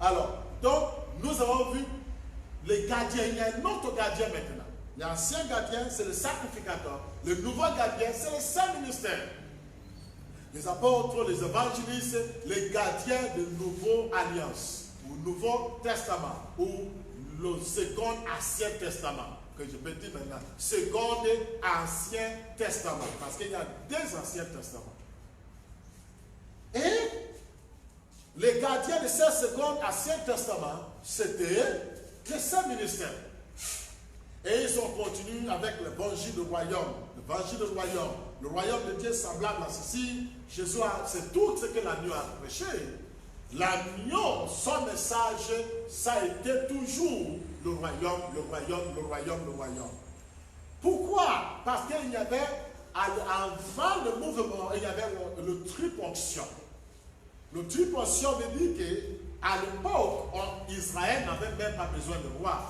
Alors, donc, nous avons vu les gardiens. Il y a un autre gardien maintenant. L'ancien gardien, c'est le sacrificateur. Le nouveau gardien, c'est le Saint-Ministère. Les apôtres, les évangélistes, les gardiens de Nouvelle Alliance, ou Nouveau Testament, ou le Second Ancien Testament, que je peux dire maintenant. Second Ancien Testament, parce qu'il y a deux Anciens Testaments. Et les gardiens de ce Second Ancien Testament, c'était le Saint-Ministère. Et ils ont continué avec l'évangile du royaume. L'évangile du royaume. Le royaume de Dieu semblable à ceci. Jésus, c'est tout ce que l'agneau a prêché. L'agneau, son message, ça a été toujours le royaume, le royaume, le royaume, le royaume. Pourquoi? Parce qu'il y avait, avant le mouvement, il y avait le triponction. Le triponction veut dire qu'à l'époque, Israël n'avait même pas besoin de roi.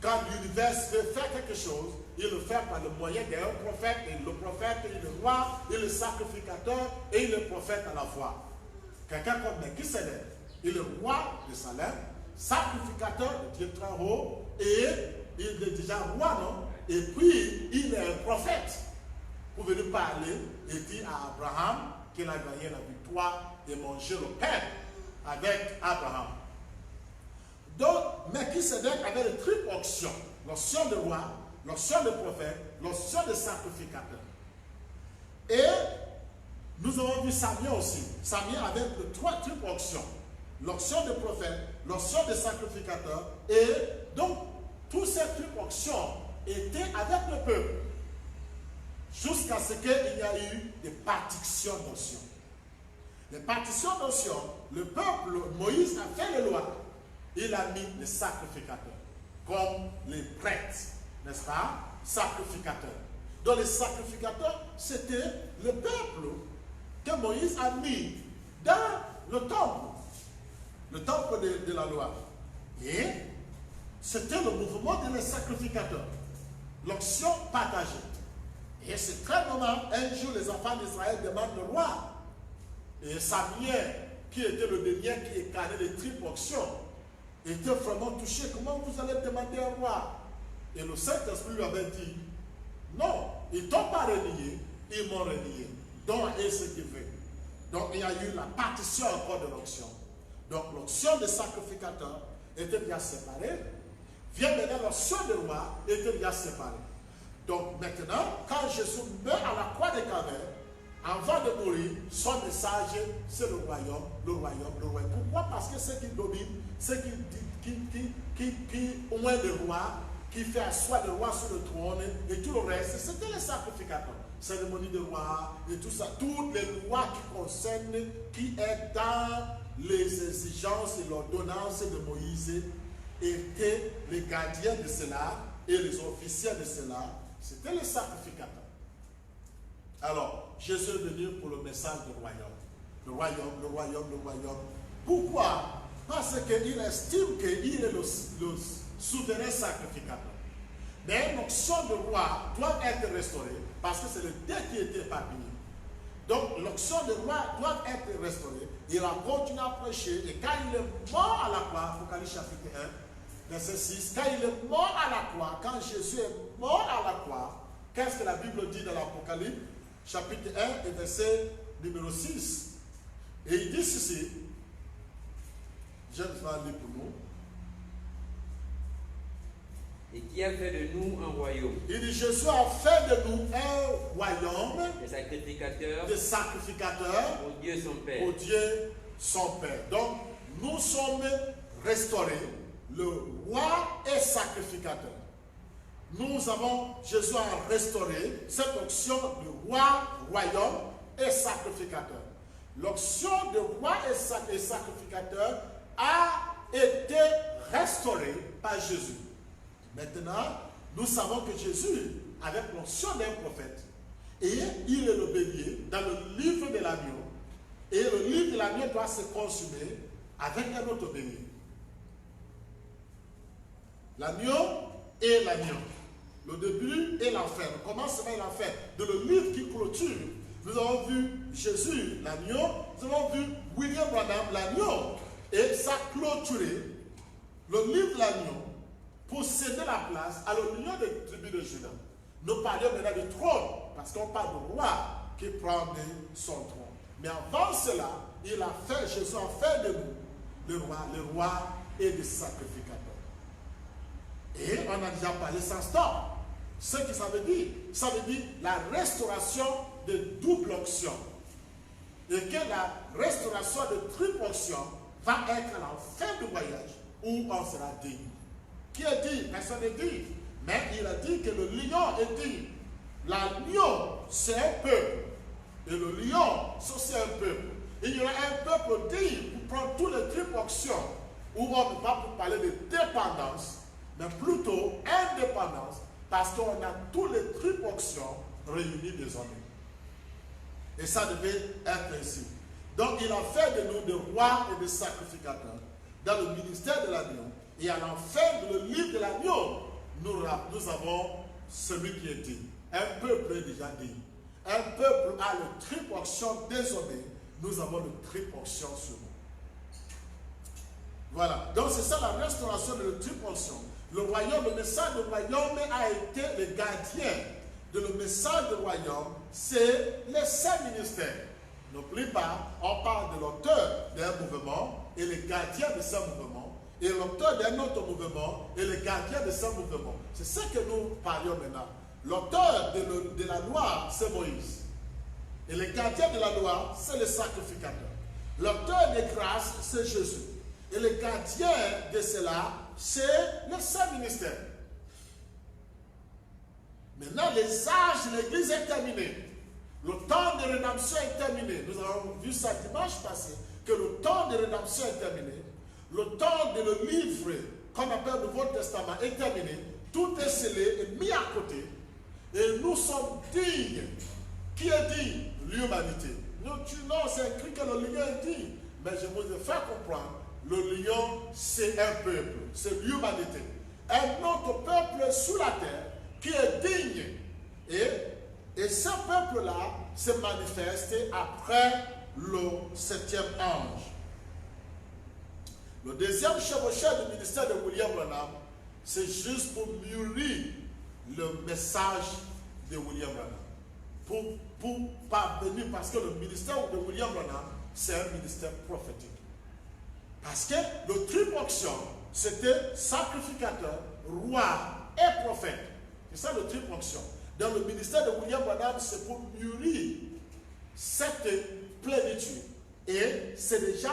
Quand l'univers veut faire quelque chose, il le fait par le moyen d'un prophète, et le prophète, il est le roi, il est le sacrificateur, et il est le prophète à la fois. Quelqu'un comme Melchisedec, il est le roi de Salem, sacrificateur de Dieu très haut, et il est déjà roi, non? Et puis, il est un prophète. Pour venir parler et dire à Abraham qu'il a gagné la victoire et manger le pain avec Abraham. Donc, Melchisedec avait une triple onction, l'onction de roi, l'onction de prophète, l'onction de sacrificateur. Et nous avons vu Samuel aussi. Samuel avait les trois triples onctions, l'onction de prophète, l'onction de sacrificateur, et donc, toutes ces triples onctions étaient avec le peuple, jusqu'à ce qu'il y ait eu des partitions d'onction. Les partitions d'onction, le peuple, Moïse a fait les lois. Il a mis les sacrificateurs, comme les prêtres, n'est-ce pas? Sacrificateurs. Donc les sacrificateurs, c'était le peuple que Moïse a mis dans le temple de la loi. Et c'était le mouvement des sacrificateurs, l'onction partagée. Et c'est très normal, un jour les enfants d'Israël demandent le roi. Et Samuel, qui était le dernier qui incarnait les triples onctions, était vraiment touché. Comment vous allez demander un roi? Et le Saint-Esprit lui avait dit, non, ils ne t'ont pas renié, ils m'ont renié. Donc, et ce qu'il veut. Donc, il y a eu la partition encore de l'onction. Donc, l'onction des sacrificateurs était bien séparée. Vient maintenant l'onction de roi était bien séparée. Donc, maintenant, quand Jésus meurt à la croix de Calvaire, avant de mourir, son message, c'est le royaume, le royaume, le royaume. Pourquoi? Parce que ceux qui dominent, ceux qui ont le roi, qui fait asseoir le roi sur le trône, et tout le reste, c'était les sacrificateurs. Cérémonie de roi, et tout ça. Toutes les lois qui concernent, qui est dans les exigences et l'ordonnance de Moïse, étaient les gardiens de cela, et les officiers de cela, c'était les sacrificateurs. Alors, Jésus est venu pour le message du royaume. Le royaume, le royaume, le royaume. Pourquoi? Parce qu'il estime qu'il est le souverain sacrificateur. Mais une onction de roi doit être restaurée parce que c'est le Dieu qui était épargné. Donc l'onction de roi doit être restaurée. Il a continué à prêcher. Et quand il est mort à la croix, Apocalypse chapitre 1, verset 6, quand il est mort à la croix, quand Jésus est mort à la croix, qu'est-ce que la Bible dit dans l'Apocalypse chapitre 1 et verset numéro 6? Et il dit ceci, je vais lire pour nous. Et qui a fait de nous un royaume. Il dit, Jésus a fait de nous un royaume des sacrificateurs au Dieu son Père. Au Dieu son Père. Donc, nous sommes restaurés, le roi est sacrificateur. Jésus a restauré cette onction de roi, royaume et sacrificateur. L'onction de roi et sacrificateur a été restaurée par Jésus. Maintenant, nous savons que Jésus, avec l'onction d'un prophète, et il est le bélier dans le livre de l'agneau, et le livre de l'agneau doit se consumer avec un autre bélier. L'agneau et l'agneau. Le début et la fin. Le commencement et la fin. De le livre qui clôture, nous avons vu Jésus, l'agneau, nous avons vu William Branham, l'agneau, et ça a clôturé le livre de l'agneau pour céder la place à l'union des tribus de Juda. Nous parlons maintenant du trône, parce qu'on parle du roi qui prend son trône. Mais avant cela, Jésus a fait de nous le roi et des sacrificateurs. Et on a déjà parlé sans stop. Ce que ça veut dire la restauration de double onction. Et que la restauration de triple onction va être à la fin du voyage où on sera digne. Qui a dit? Personne n'est dit. Mais il a dit que le lion est dit. L'agneau, c'est un peuple. Et le lion, ça c'est un peuple. Il y aura un peuple dit pour prendre toutes les triples options, où on ne va pas parler de dépendance, mais plutôt indépendance, parce qu'on a tous les triples options réunies désormais. Et ça devait être ainsi. Donc il a fait de nous des rois et des sacrificateurs dans le ministère de l'agneau. Et à la fin du livre de l'agneau, nous avons celui qui est dit. Un peuple est déjà dit. Un peuple a le triple onction désormais. Nous avons le triple onction sur nous. Voilà. Donc c'est ça la restauration de la triple onction. Le royaume, le message du royaume a été le gardien de le message du royaume. C'est les 5 ministères. N'oublie pas, on parle de l'auteur d'un mouvement et le gardien de ce mouvement. Et l'auteur d'un autre mouvement et le gardien de ce mouvement. C'est ce que nous parlions maintenant. L'auteur de la loi, c'est Moïse. Et le gardien de la loi, c'est le sacrificateur. L'auteur des grâces, c'est Jésus. Et le gardien de cela, c'est le Saint-Ministère. Maintenant, les âges de l'Église est terminé. Le temps de rédemption est terminé. Nous avons vu ça dimanche passé, que le temps de rédemption est terminé. Le temps de le livre, qu'on appelle le Nouveau Testament, est terminé. Tout est scellé et mis à côté. Et nous sommes dignes. Qui est digne? L'humanité. Non, c'est écrit que le lion est digne. Mais je vous ai fait comprendre, le lion, c'est un peuple. C'est l'humanité. Un autre peuple sous la terre qui est digne. Et ce peuple-là se manifeste après le 7e ange. Le deuxième chevaucheur du ministère de William Branham, c'est juste pour mûrir le message de William Branham. Pour parvenir, parce que le ministère de William Branham, c'est un ministère prophétique. Parce que le triple onction, c'était sacrificateur, roi et prophète. C'est ça le triple onction. Dans le ministère de William Branham, c'est pour mûrir cette plénitude. Et c'est déjà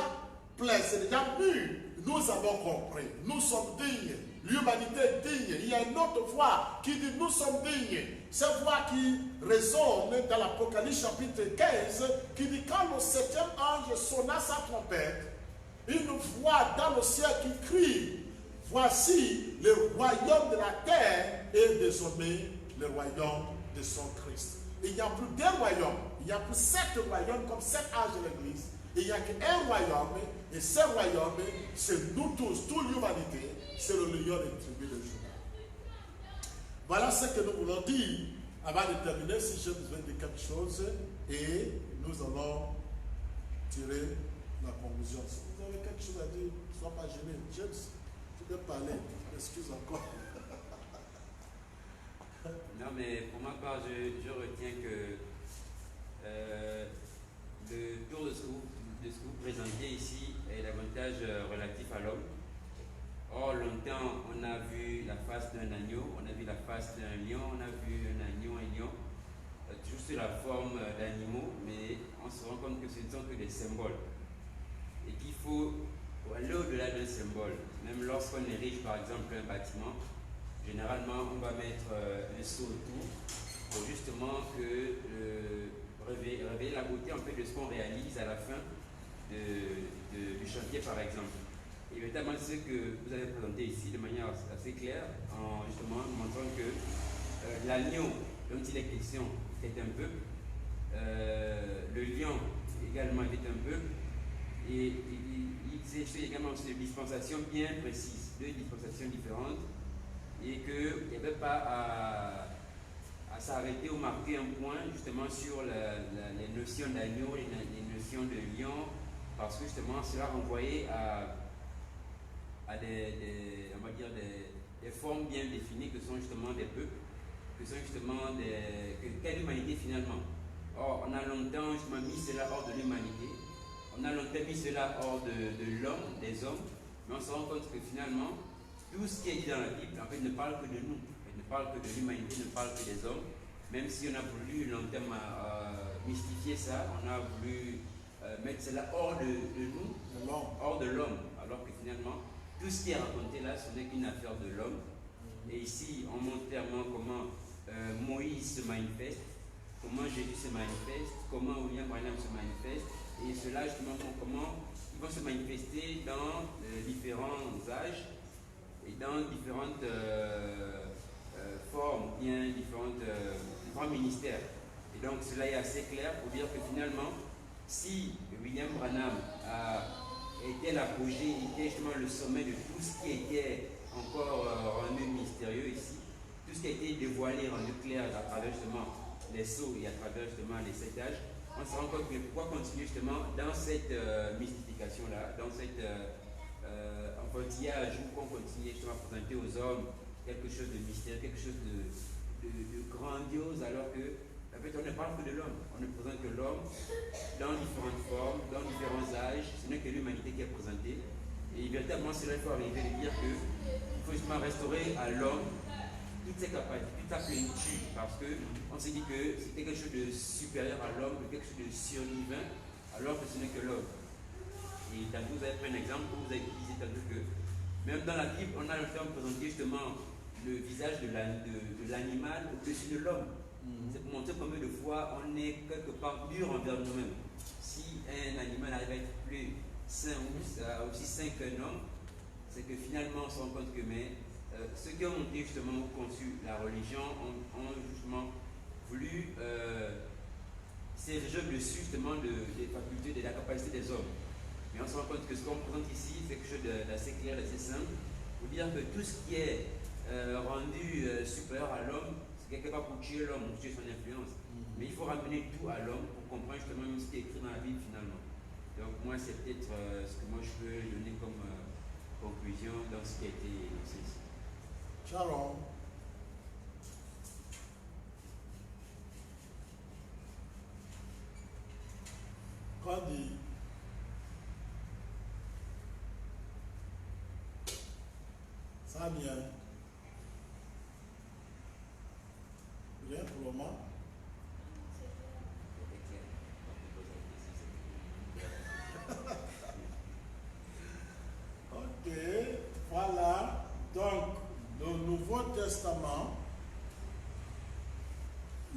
plein, c'est déjà mûr. Nous avons compris. Nous sommes dignes. L'humanité est digne. Il y a une autre voix qui dit nous sommes dignes. Cette voix qui résonne dans l'Apocalypse chapitre 15, qui dit quand le 7e ange sonna sa trompette, une voix dans le ciel qui crie, voici le royaume de la terre est désormais le royaume de son Christ. Il n'y a plus d'un royaume, il n'y a plus 7 royaumes comme 7 âges de l'Église. Il n'y a qu'un royaume, et ce royaume, c'est nous tous, toute l'humanité, c'est le lion des tribus de Juda. Voilà ce que nous voulons dire Avant de terminer, si j'ai besoin de quelque chose, et nous allons tirer la conclusion. Si vous avez quelque chose à dire, ne sois pas gêné. James, tu peux parler. Excuse encore. Non, mais pour ma part, je retiens que le tour de ce que vous présentez ici est davantage relatif à l'homme. Or, longtemps, on a vu la face d'un agneau, on a vu la face d'un lion, on a vu un agneau, un lion, toujours sous la forme d'animaux, mais on se rend compte que ce ne sont que des symboles. Et qu'il faut aller au-delà d'un symbole. Même lorsqu'on érige par exemple un bâtiment, généralement on va mettre un seau autour pour justement révéler la beauté en fait de ce qu'on réalise à la fin du chantier par exemple. Et notamment ce que vous avez présenté ici de manière assez claire, en justement montrant que l'agneau dont il est question est un peuple, le lion également est un peuple, et il s'agit également de dispensations bien précises, deux dispensations différentes, et qu'il n'y avait pas à s'arrêter ou marquer un point justement sur les notions d'agneau, les notions de lion, parce que justement cela renvoyait à on va dire des formes bien définies que sont justement des peuples, que sont justement qu'est l'humanité finalement. Or, on a longtemps justement mis cela hors de l'humanité, on a longtemps mis cela hors de l'homme, des hommes, mais on se rend compte que finalement, tout ce qui est dit dans la Bible, en fait, ne parle que de nous, elle ne parle que de l'humanité, ne parle que des hommes, même si on a voulu longtemps mystifier ça, on a voulu mettre cela hors de nous, hors de l'homme, alors que finalement, tout ce qui est raconté là, ce n'est qu'une affaire de l'homme. Et ici, on montre clairement comment Moïse se manifeste, comment Jésus se manifeste, comment William Branham se manifeste, et cela justement comment ils vont se manifester dans différents âges et dans différentes formes, bien différents ministères. Et donc cela est assez clair pour dire que finalement, si William Branham était l'apogée, était justement le sommet de tout ce qui était encore rendu mystérieux ici, tout ce qui a été dévoilé, rendu clair à travers justement les sceaux et à travers justement les 7 âges, on se rend compte que pourquoi continuer justement dans cette mystification-là, dans cet enfantillage où on continue justement à présenter aux hommes quelque chose de mystérieux, quelque chose de grandiose, alors que en fait, on ne parle que de l'homme, on ne présente que l'homme dans différentes formes, dans différents âges, ce n'est que l'humanité qui est présentée. Et véritablement, c'est là qu'il faut arriver à dire qu'il faut justement restaurer à l'homme toutes ses capacités, toute sa plénitude, parce qu'on s'est dit que c'était quelque chose de supérieur à l'homme, quelque chose de surdivin, alors que ce n'est que l'homme. Et tantôt, vous avez pris un exemple où vous avez dit tantôt que même dans la Bible, on a le temps présenté justement le visage de l'animal au-dessus de l'homme. C'est pour montrer combien de fois on est quelque part dur envers nous-mêmes. Si un animal arrive à être plus sain ou aussi sain qu'un homme, c'est que finalement on se rend compte que ceux qui ont monté justement conçu la religion ont justement voulu s'ériger dessus justement des facultés, de la capacité des hommes. Mais on se rend compte que ce qu'on présente ici, c'est quelque chose d'assez clair, d'assez simple, pour dire que tout ce qui est rendu supérieur à l'homme, quelque part pour tuer l'homme, pour tuer son influence. Mais il faut ramener tout à l'homme pour comprendre justement ce qui est écrit dans la Bible finalement. Donc moi, c'est peut-être ce que moi je peux donner comme conclusion dans ce qui a été énoncé ici. Sharon. Candy. Samia. Rien pour le moment. Ok, voilà. Donc, le Nouveau Testament,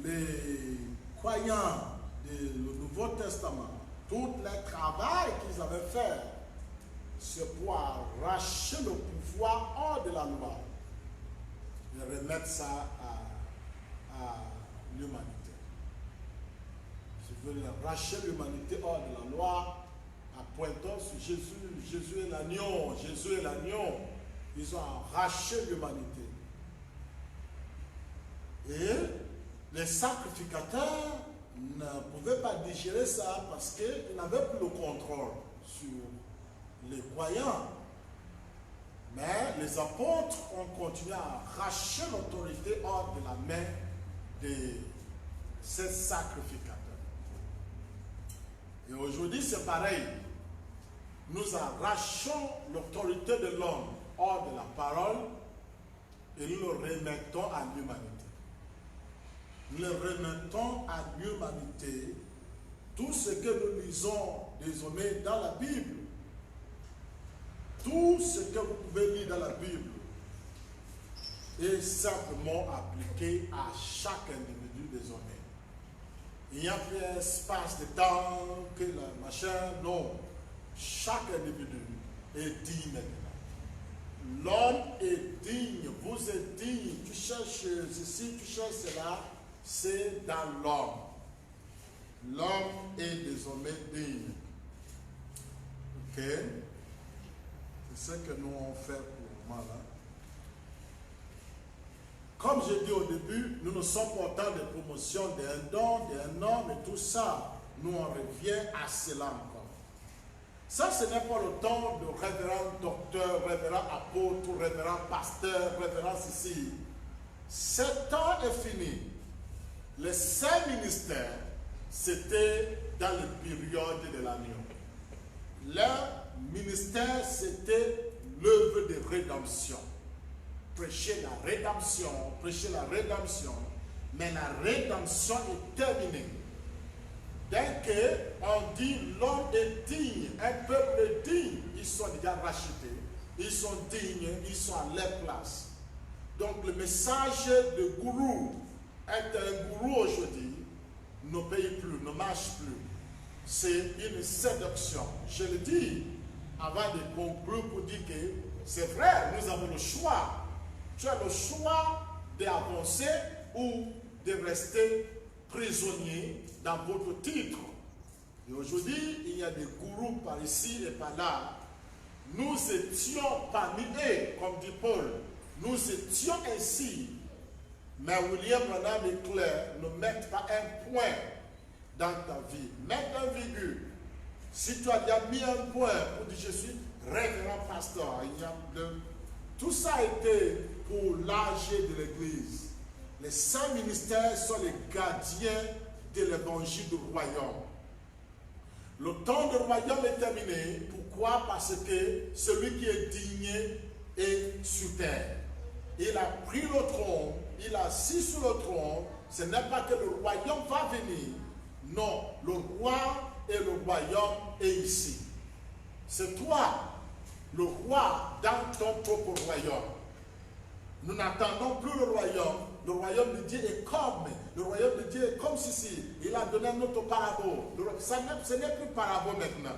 les croyants du Nouveau Testament, tout le travail qu'ils avaient fait, c'est pour arracher le pouvoir hors de la loi et remettre ça à l'humanité. Je veux arracher l'humanité hors de la loi en pointant sur Jésus. Jésus est l'agneau, Jésus est l'agneau. Ils ont arraché l'humanité. Et les sacrificateurs ne pouvaient pas digérer ça parce qu'ils n'avaient plus le contrôle sur les croyants. Mais les apôtres ont continué à arracher l'autorité hors de la main de ces sacrificateurs. Et aujourd'hui, c'est pareil. Nous arrachons l'autorité de l'homme hors de la parole et nous le remettons à l'humanité. Nous remettons à l'humanité tout ce que nous lisons désormais dans la Bible. Tout ce que vous pouvez lire dans la Bible est simplement appliqué à chaque individu désormais. Il n'y a plus un espace de temps que le machin, non. Chaque individu est digne maintenant. L'homme est digne, vous êtes digne, tu cherches ceci, tu cherches cela, c'est dans l'homme. L'homme est désormais digne. Ok? C'est ce que nous avons fait pour moi là. Comme j'ai dit au début, nous ne sommes pas autant de promotion d'un don, d'un homme et tout ça. Nous on revient à cela encore. Ça, ce n'est pas le temps de révérend docteur, révérend apôtre, révérend pasteur, révérend ceci. Ce temps est fini. Les 5 ministères, c'était dans le période de l'agneau. Leur ministère, c'était l'œuvre de rédemption. Prêcher la rédemption, mais la rédemption est terminée. Dès qu'on dit l'homme est digne, un peuple est digne, ils sont déjà rachetés, ils sont dignes, ils sont à leur place. Donc le message de gourou, être un gourou aujourd'hui, ne paye plus, ne marche plus. C'est une séduction. Je le dis avant de conclure pour dire que c'est vrai, nous avons le choix. Tu as le choix d'avancer ou de rester prisonnier dans votre titre. Et aujourd'hui, il y a des gourous par ici et par là. Nous étions parmi eux, comme dit Paul. Nous étions ainsi. Mais William Branham est clair, ne mette pas un point dans ta vie. Mets un virgule. Si tu as déjà mis un point pour dire je suis révérend pasteur, tout ça a été pour l'âge de l'Église. Les 5 ministères sont les gardiens de l'évangile du royaume. Le temps du royaume est terminé. Pourquoi? Parce que celui qui est digne est sur terre. Il a pris le trône, il a assis sur le trône. Ce n'est pas que le royaume va venir. Non, le roi et le royaume est ici. C'est toi, le roi, dans ton propre royaume. Nous n'attendons plus le royaume. Le royaume de Dieu est comme. Le royaume de Dieu est comme ceci. Il a donné notre parabole. Ce n'est plus parabole maintenant.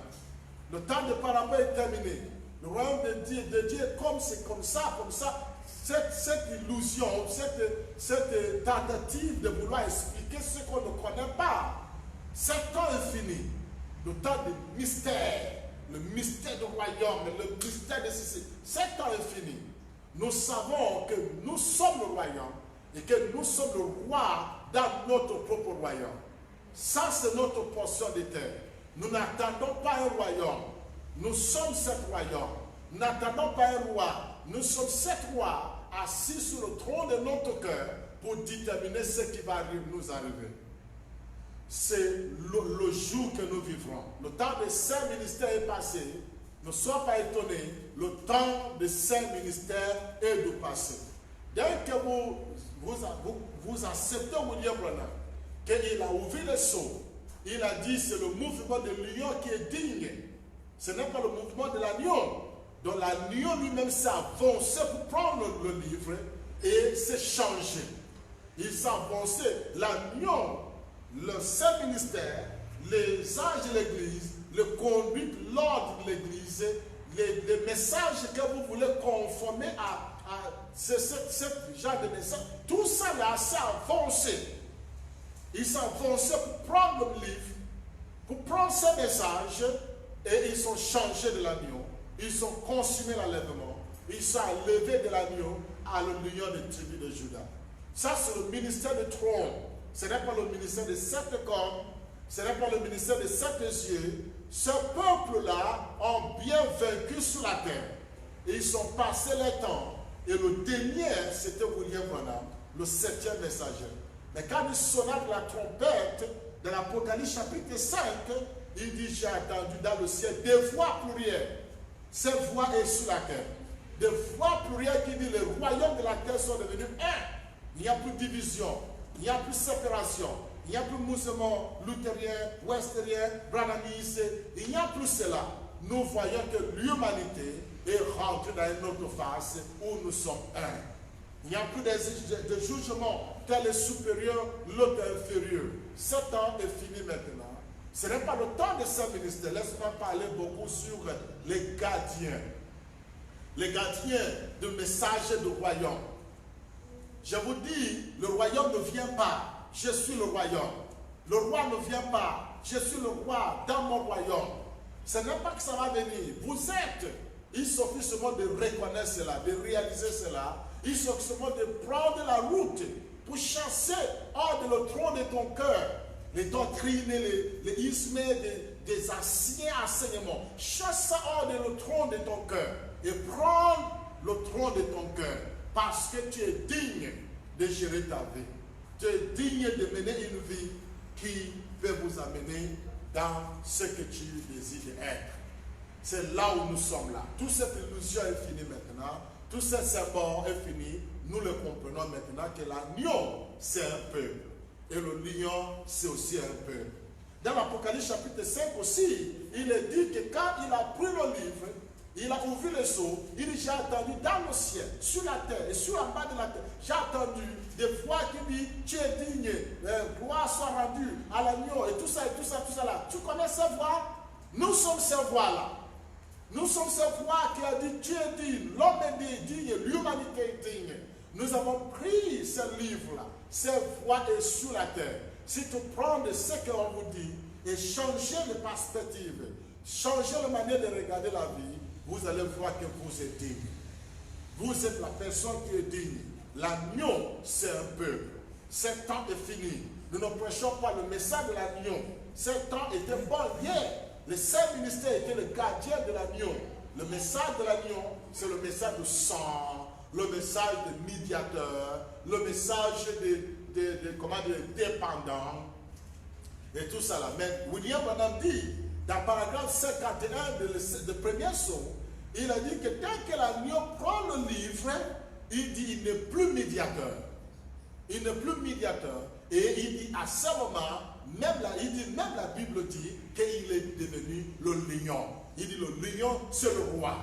Le temps de parabole est terminé. Le royaume de Dieu est comme c'est comme ça, comme ça. Cette illusion, cette tentative de vouloir expliquer ce qu'on ne connaît pas. Ce temps est fini. Le temps du mystère. Le mystère du royaume, le mystère de ceci. Ce temps est fini. Nous savons que nous sommes le royaume et que nous sommes le roi dans notre propre royaume. Ça, c'est notre portion de terre. Nous n'attendons pas un royaume. Nous sommes ce royaume. Nous n'attendons pas un roi. Nous sommes sept rois assis sur le trône de notre cœur pour déterminer ce qui va nous arriver. C'est le jour que nous vivrons. Le temps des 5 ministères est passé. Ne sois pas étonné, le temps des 5 ministères est de passer. Dès que vous acceptez William Branham, qu'il a ouvert le sceau, il a dit c'est le mouvement de l'union qui est digne. Ce n'est pas le mouvement de l'agneau. Donc l'agneau lui-même s'est avancé pour prendre le livre et s'est changé. Il s'est avancé. L'agneau, le saint ministère, les âges de l'Église, le conduite, l'ordre de l'Église, les messages que vous voulez conformer à ce genre de message, tout ça là s'est avancé. Ils sont avancés pour prendre le livre, pour prendre ces messages, et ils sont changés de l'agneau. Ils ont consumé l'enlèvement. Ils sont levés de l'agneau à l'union des tribus de Juda. Ça, c'est le ministère du trône. ce n'est pas le ministère de 7 cornes, ce n'est pas le ministère de 7 yeux. Ce peuple-là ont bien vaincu sur la terre. Et ils sont passés les temps. Et le dernier, c'était William Branham, le 7e messager. Mais quand il sonna la trompette de l'Apocalypse chapitre 5, il dit, j'ai entendu dans le ciel des voix plurielles. Ces voix est sur la terre. Des voix plurielles qui disent, les royaumes de la terre sont devenus un. Il n'y a plus de division, il n'y a plus de séparation, il n'y a plus de mouvement luthérien, westerien, branhamiste, il n'y a plus cela. Nous voyons que l'humanité est rentrée dans une autre phase où nous sommes un. Il n'y a plus de jugement, tel est supérieur, l'autre est inférieur. Ce temps est fini maintenant. Ce n'est pas le temps de ce ministère. Laisse-moi parler beaucoup sur les gardiens. Les gardiens de messages du royaume. Je vous dis, le royaume ne vient pas. Je suis le royaume. Le roi ne vient pas. Je suis le roi dans mon royaume. Ce n'est pas que ça va venir. Vous êtes. Il suffit seulement de reconnaître cela, de réaliser cela. Il suffit seulement de prendre la route pour chasser hors de le trône de ton cœur les doctrines, les ismes, des anciens enseignements. Chasse ça hors de le trône de ton cœur et prends le trône de ton cœur parce que tu es digne de gérer ta vie. Tu es digne de mener une vie qui peut vous amener dans ce que tu désires être. C'est là où nous sommes là. Toute cette illusion est finie maintenant. Tout ce symbole est fini. Nous le comprenons maintenant que l'agneau, c'est un peuple. Et le lion, c'est aussi un peuple. Dans l'Apocalypse chapitre 5 aussi, il est dit que quand il a pris le livre, il a ouvert le sceau, il dit, j'ai entendu dans le ciel, sur la terre et sur la bas de la terre, j'ai entendu des voix qui disent, tu es digne, gloire soit rendue à l'agneau et tout ça, et tout ça, tout ça là. Tu connais ces voix? Nous sommes ces voix-là. Nous sommes ces voix qui a dit, tu es digne, l'homme est digne, l'humanité est digne. Nous avons pris ce livre-là, ces voix est sur la terre. Si tu prends de ce qu'on vous dit et changer de perspective, changer la manière de regarder la vie, vous allez voir que vous êtes digne. Vous êtes la personne qui est digne. L'agneau, c'est un peuple. Ce temps est fini. Nous ne prêchons pas le message de l'agneau. Ce temps était bon hier. Le Saint-Ministère était le gardien de l'agneau. Le message de l'agneau, c'est le message de sang, le message de médiateur, le message de dépendant, et tout ça là. Mais William Branham dit, dans paragraphe 51 de premier son, il a dit que tant que l'agneau prend le livre, il dit il n'est plus médiateur. Il n'est plus médiateur. Et il dit à ce moment, même la Bible dit qu'il est devenu le lion. Il dit le lion, c'est le roi.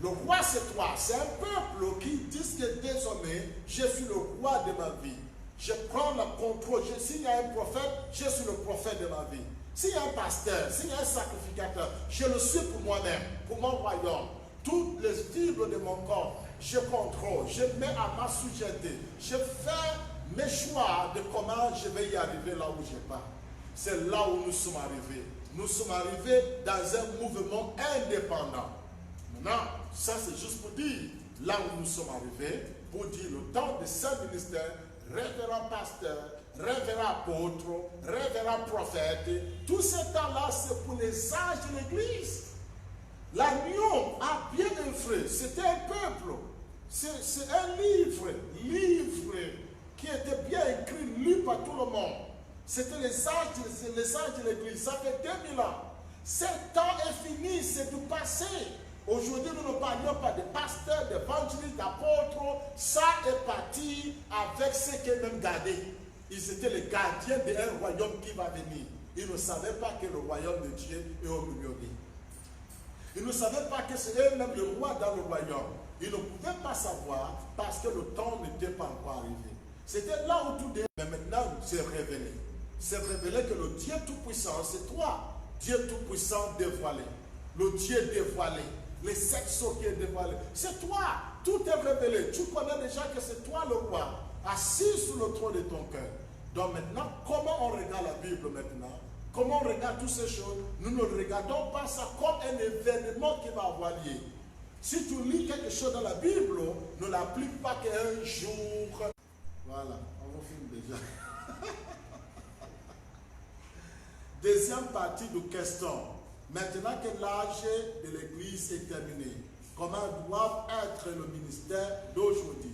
Le roi, c'est toi. C'est un peuple qui dit que désormais, je suis le roi de ma vie. Je prends le contrôle. S'il y a un prophète, je suis le prophète de ma vie. S'il y a un pasteur, s'il y a un sacrificateur, je le suis pour moi-même, pour mon royaume. Toutes les fibres de mon corps, je contrôle, je mets à ma sujeté. Je fais mes choix de comment je vais y arriver là où je pars. C'est là où nous sommes arrivés. Nous sommes arrivés dans un mouvement indépendant. Maintenant, ça c'est juste pour dire, là où nous sommes arrivés, pour dire le temps de ce ministère, révérend pasteur, révérend apôtre, révérend prophète, tout ce temps-là c'est pour les âges de l'Église. L'agneau a bien œuvré, c'était un peuple, c'est un livre qui était bien écrit, lu par tout le monde. C'était les âges de l'Église, ça fait 2000 ans. Ce temps est fini, c'est du passé. Aujourd'hui, nous ne parlions pas de pasteurs, d'évangélistes, d'apôtres. Ça est parti avec ceux qui même gardé. Ils étaient les gardiens d'un royaume qui va venir. Ils ne savaient pas que le royaume de Dieu est au milieu d'eux. Ils ne savaient pas que c'est eux-mêmes le roi dans le royaume. Ils ne pouvaient pas savoir parce que le temps n'était pas encore arrivé. C'était là où tout est. Mais maintenant, c'est révélé. C'est révélé que le Dieu Tout-Puissant, c'est toi. Dieu Tout-Puissant dévoilé. Le Dieu dévoilé. Les sexos qui est dévoilé. C'est toi. Tout est révélé. Tu connais déjà que c'est toi le roi, assis sur le trône de ton cœur. Donc maintenant, comment on regarde la Bible maintenant? Comment on regarde toutes ces choses? Nous ne regardons pas ça comme un événement qui va avoir lieu. Si tu lis quelque chose dans la Bible, ne l'applique pas qu'un jour. Voilà, on vous filme déjà. Deuxième partie de question. Maintenant que l'âge de l'Église est terminé, comment doit être le ministère d'aujourd'hui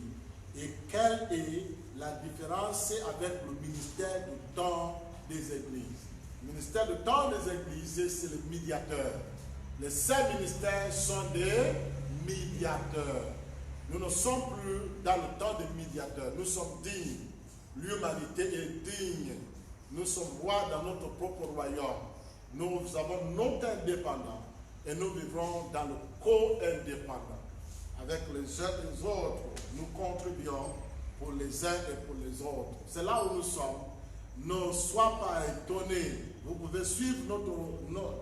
et quelle est la différence avec le ministère du temps des Églises? Le ministère du temps des Églises, c'est le médiateur. Les 5 ministères sont des médiateurs. Nous ne sommes plus dans le temps des médiateurs. Nous sommes dignes. L'humanité est digne. Nous sommes rois dans notre propre royaume. Nous avons notre indépendance et nous vivrons dans le co-indépendant. Avec les uns et les autres, nous contribuons pour les uns et pour les autres. C'est là où nous sommes. Ne sois pas étonné. Vous pouvez suivre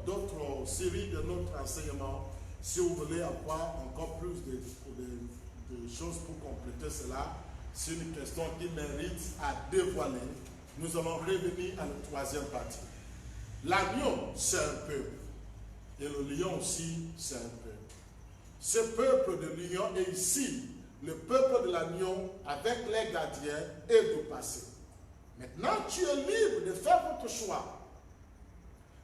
d'autres séries de notre enseignement si vous voulez avoir encore plus de choses pour compléter cela. C'est une question qui mérite à dévoiler. Nous allons revenir à la 3e partie. L'agneau, c'est un peuple. Et le lion aussi, c'est un peuple. Ce peuple de lion est ici. Le peuple de l'agneau, avec les gardiens, est du passé. Maintenant, tu es libre de faire votre choix.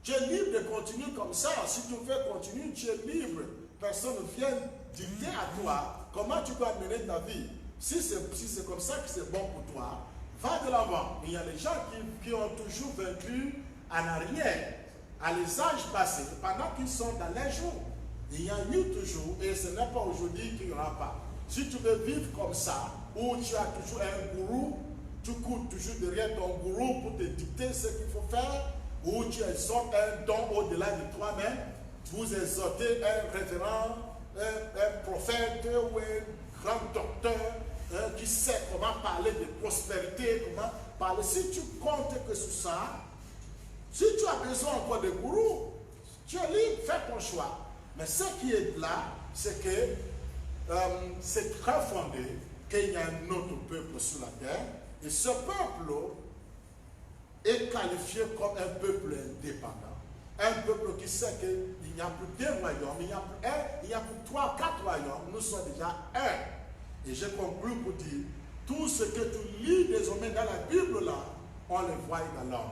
Tu es libre de continuer comme ça. Si tu veux continuer, tu es libre. Personne ne vient dicter à toi comment tu dois mener ta vie. Si c'est comme ça que c'est bon pour toi, va de l'avant. Il y a des gens qui ont toujours vécu en arrière, à les âges passés, pendant qu'ils sont dans les jours. Il y a eu toujours, et ce n'est pas aujourd'hui qu'il n'y aura pas. Si tu veux vivre comme ça, où tu as toujours un gourou, tu cours toujours derrière ton gourou pour te dicter ce qu'il faut faire, ou tu exhortes un don au-delà de toi-même, vous exhortez un révérend, un prophète ou un grand docteur qui sait comment parler de prospérité, comment parler. Si tu comptes que sur ça, si tu as besoin encore de gourou, tu es libre, fais ton choix. Mais ce qui est là, c'est que c'est très fondé qu'il y a un autre peuple sur la terre, et ce peuple est qualifié comme un peuple indépendant. Un peuple qui sait qu'il n'y a plus 2 royaumes, il n'y a plus 3, 4 royaumes, nous sommes déjà un. Et je conclue pour dire, tout ce que tu lis désormais dans la Bible là, on le voit dans l'homme.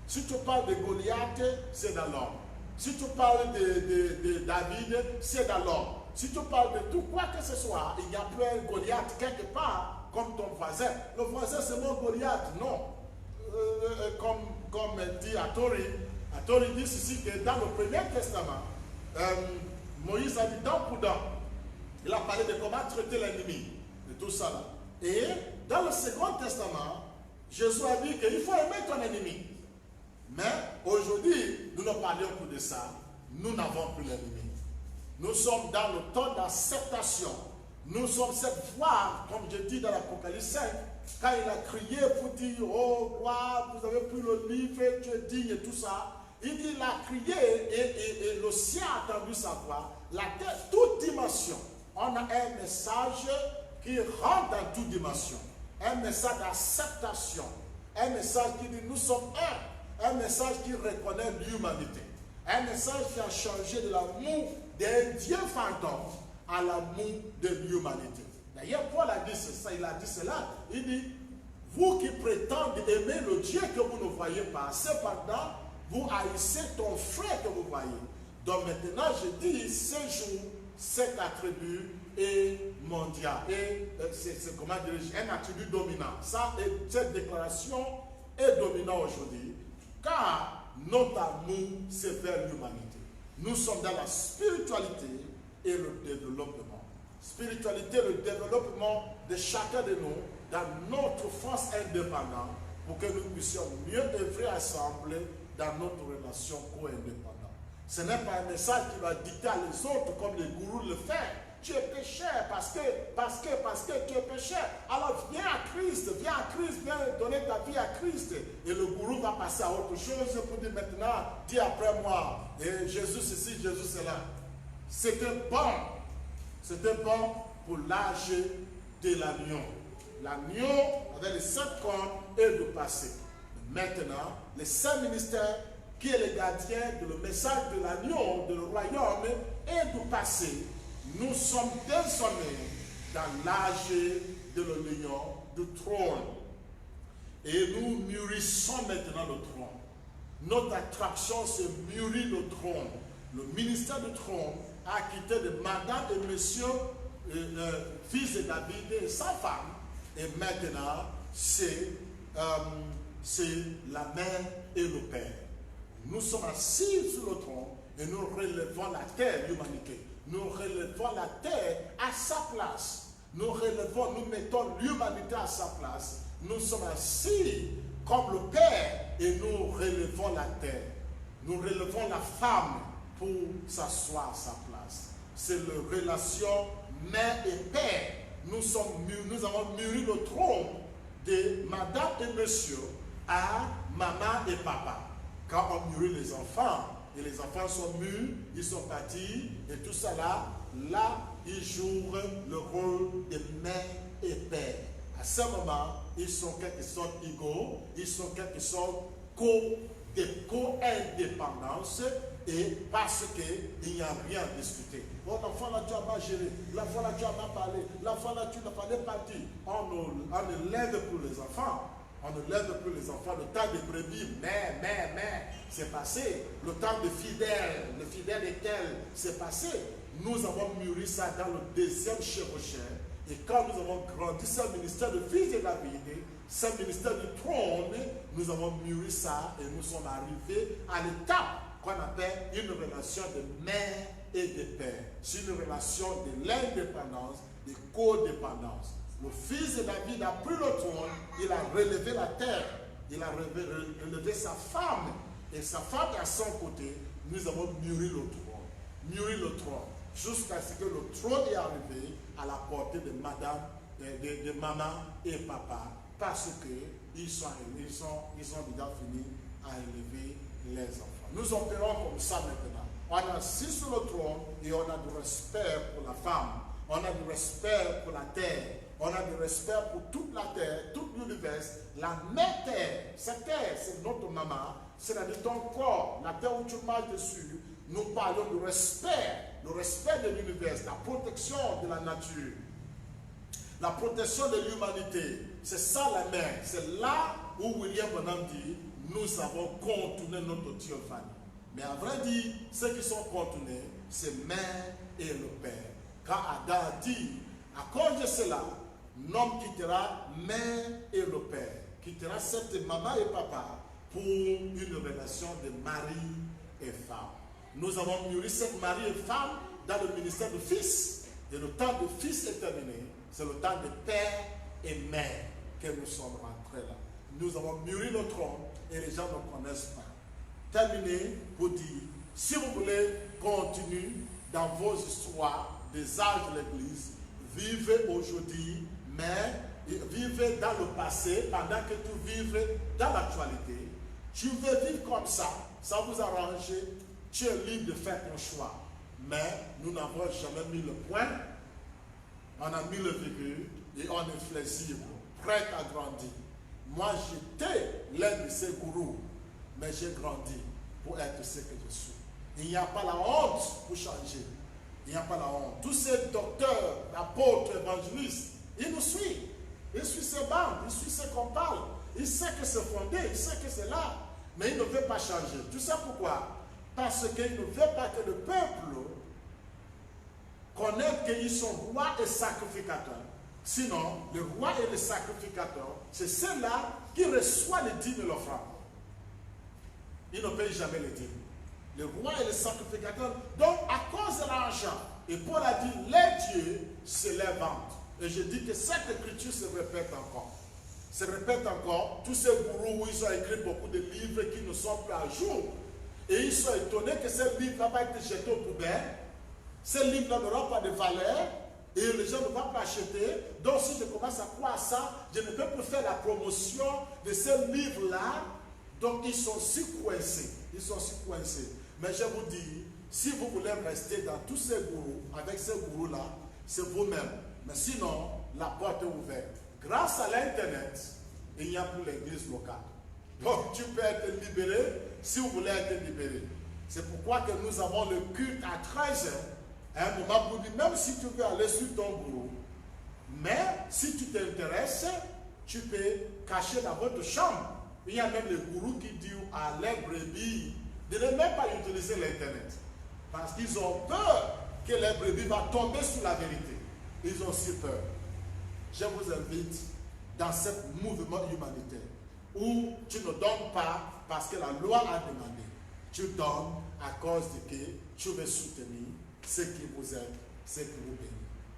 Si tu parles de Goliath, c'est dans l'homme. Si tu parles de David, c'est dans l'homme. Si tu parles de tout quoi que ce soit, il n'y a plus un Goliath quelque part comme ton voisin. Le voisin, c'est mon Goliath, non. Comme dit Atori dit ici que dans le Premier Testament, Moïse a dit dent pour dent. Il a parlé de comment traiter l'ennemi, de tout ça là. Et dans le Second Testament, Jésus a dit qu'il faut aimer ton ennemi. Mais aujourd'hui, nous ne parlons plus de ça. Nous n'avons plus l'ennemi. Nous sommes dans le temps d'acceptation. Nous sommes cette voix, comme je dis dans l'Apocalypse 5, quand il a crié pour dire, oh roi, vous avez pris le livre, tu es digne et tout ça. Il dit, il a crié et le ciel a entendu sa voix. La terre, toute dimension. On a un message qui rentre dans toute dimension. Un message d'acceptation. Un message qui dit, nous sommes un message qui reconnaît l'humanité. Un message qui a changé de l'amour d'un Dieu fantôme à l'amour de l'humanité. D'ailleurs, Paul a dit ça, il a dit cela. Il dit, vous qui prétendez aimer le Dieu que vous ne voyez pas, cependant, vous haïssez ton frère que vous voyez. Donc maintenant, je dis, ce jour, cet attribut est mondial. Et c'est comment dire, un attribut dominant. Cette déclaration est dominante aujourd'hui. Car notre amour, c'est vers l'humanité. Nous sommes dans la spiritualité et le développement. Spiritualité, le développement de chacun de nous dans notre force indépendante pour que nous puissions mieux œuvrer ensemble dans notre relation co-indépendante. Ce n'est pas un message qui va dicter à les autres comme les gourous le font. Tu es pécheur parce que tu es pécheur. Alors viens à Christ, viens donner ta vie à Christ. Et le gourou va passer à autre chose pour dire maintenant, dis après moi. Et Jésus ceci, Jésus cela. C'était bon pour l'âge de l'agneau. L'agneau avec les 7 cornes est le passé. Maintenant, les 5 ministères qui est le gardien de le message de l'agneau, de le royaume, est du passé. Nous sommes désormais dans l'âge de l'union du trône. et nous mûrissons maintenant le trône. Notre attraction, c'est mûrir le trône. Le ministère du trône a quitté de madame et monsieur, fils de David et sa femme. Et maintenant, c'est la mère et le père. Nous sommes assis sur le trône et nous relevons la terre, l'humanité. Nous relevons la terre à sa place. Nous relevons, nous mettons l'humanité à sa place. Nous sommes assis comme le Père et nous relevons la terre. Nous relevons la femme pour s'asseoir à sa place. C'est la relation mère et père. Nous avons mûri le trône de madame et monsieur à maman et papa. Quand on mûrit les enfants, et les enfants sont mûrs, ils sont partis, et tout ça là, ils jouent le rôle de mère et père. À ce moment, ils sont quelque sorte égaux, ils sont quelque sorte co-indépendance, et parce qu'il n'y a rien à discuter. Oh, l'enfant là, tu as mal géré, l'enfant là, tu as mal parlé, l'enfant là, tu n'as pas parti. On ne l'aide pour les enfants. On ne lève plus les enfants. Le temps de brebis, mais, c'est passé. Le temps de fidèles, le fidèle étel, c'est passé. Nous avons mûri ça dans le deuxième chevaucheur. Et quand nous avons grandi, ce ministère de fils de David, ce ministère du trône, nous avons mûri ça et nous sommes arrivés à l'étape qu'on appelle une relation de mère et de père. C'est une relation de l'indépendance, de codépendance. Le fils de David a pris le trône, il a relevé la terre, il a relevé sa femme, et sa femme est à son côté. Nous avons mûri le trône, jusqu'à ce que le trône est arrivé à la portée de madame, de maman et papa, parce qu'ils ont déjà fini à élever les enfants. Nous opérons comme ça maintenant. On est assis sur le trône et on a du respect pour la femme, on a du respect pour la terre. On a du respect pour toute la terre, tout l'univers. La mère terre, c'est notre maman, c'est-à-dire ton corps, la terre où tu marches dessus. Nous parlons du respect, le respect de l'univers, la protection de la nature, la protection de l'humanité. C'est ça la mère. C'est là où William Branham dit, nous avons contourné notre théophanie. Mais à vrai dire, ceux qui sont contournés, c'est mère et le père. Quand Adam a dit, à cause de cela, l'homme quittera mère et le père, quittera cette maman et papa pour une relation de mari et femme. Nous avons mûri cette mari et femme dans le ministère du fils. Et le temps de fils est terminé. C'est le temps de père et mère que nous sommes rentrés là. Nous avons mûri le trône et les gens ne connaissent pas. Terminé pour dire, si vous voulez continuer dans vos histoires des âges de l'Église, vivez aujourd'hui, mais vivez dans le passé pendant que tu vives dans l'actualité. Tu veux vivre comme ça vous arrange, tu es libre de faire ton choix. Mais nous n'avons jamais mis le point, on a mis le virgule et on est flexible, prêt à grandir. Moi, j'étais l'un de ces gourous, mais j'ai grandi pour être ce que je suis. Il n'y a pas la honte pour changer. Il n'y a pas la honte. Tous ces docteurs, apôtres, évangélistes, ils nous suivent. Ils suivent ces bandes, ils suivent ce qu'on parle. Ils savent que c'est fondé, ils savent que c'est là. Mais ils ne veulent pas changer. Tu sais pourquoi? Parce qu'ils ne veulent pas que le peuple connaisse qu'ils sont rois et sacrificateurs. Sinon, le roi et le sacrificateur, c'est ceux-là qui reçoivent les dîmes et l'offrande. Ils ne payent jamais les dîmes. Le roi et le sacrificateur. Donc, à cause de l'argent, et Paul a dit, les dieux, c'est les ventes. Et je dis que cette écriture se répète encore. Se répète encore. Tous ces gourous, ils ont écrit beaucoup de livres qui ne sont plus à jour. Et ils sont étonnés que ces livres-là vont être jetés aux poubelles. Ces livres-là n'auront pas de valeur. Et les gens ne vont pas acheter. Donc, si je commence à croire ça, je ne peux plus faire la promotion de ces livres-là. Donc, ils sont si coincés. Ils sont si coincés. Mais je vous dis, si vous voulez rester dans tous ces gourous, avec ces gourous-là, c'est vous-même. Mais sinon, la porte est ouverte. Grâce à l'Internet, il n'y a plus l'église locale. Donc, tu peux être libéré si vous voulez être libéré. C'est pourquoi que nous avons le culte à 13h. Un moment pour dire, même si tu veux aller sur ton gourou, mais si tu t'intéresses, tu peux cacher dans votre chambre. Il y a même les gourous qui disent à leurs brebis de ne même pas utiliser l'Internet. Parce qu'ils ont peur que les brebis vont tomber sur la vérité. Ils ont si peur. Je vous invite dans ce mouvement humanitaire où tu ne donnes pas parce que la loi a demandé. Tu donnes à cause de que tu veux soutenir ceux qui vous aident, ceux qui vous bénissent.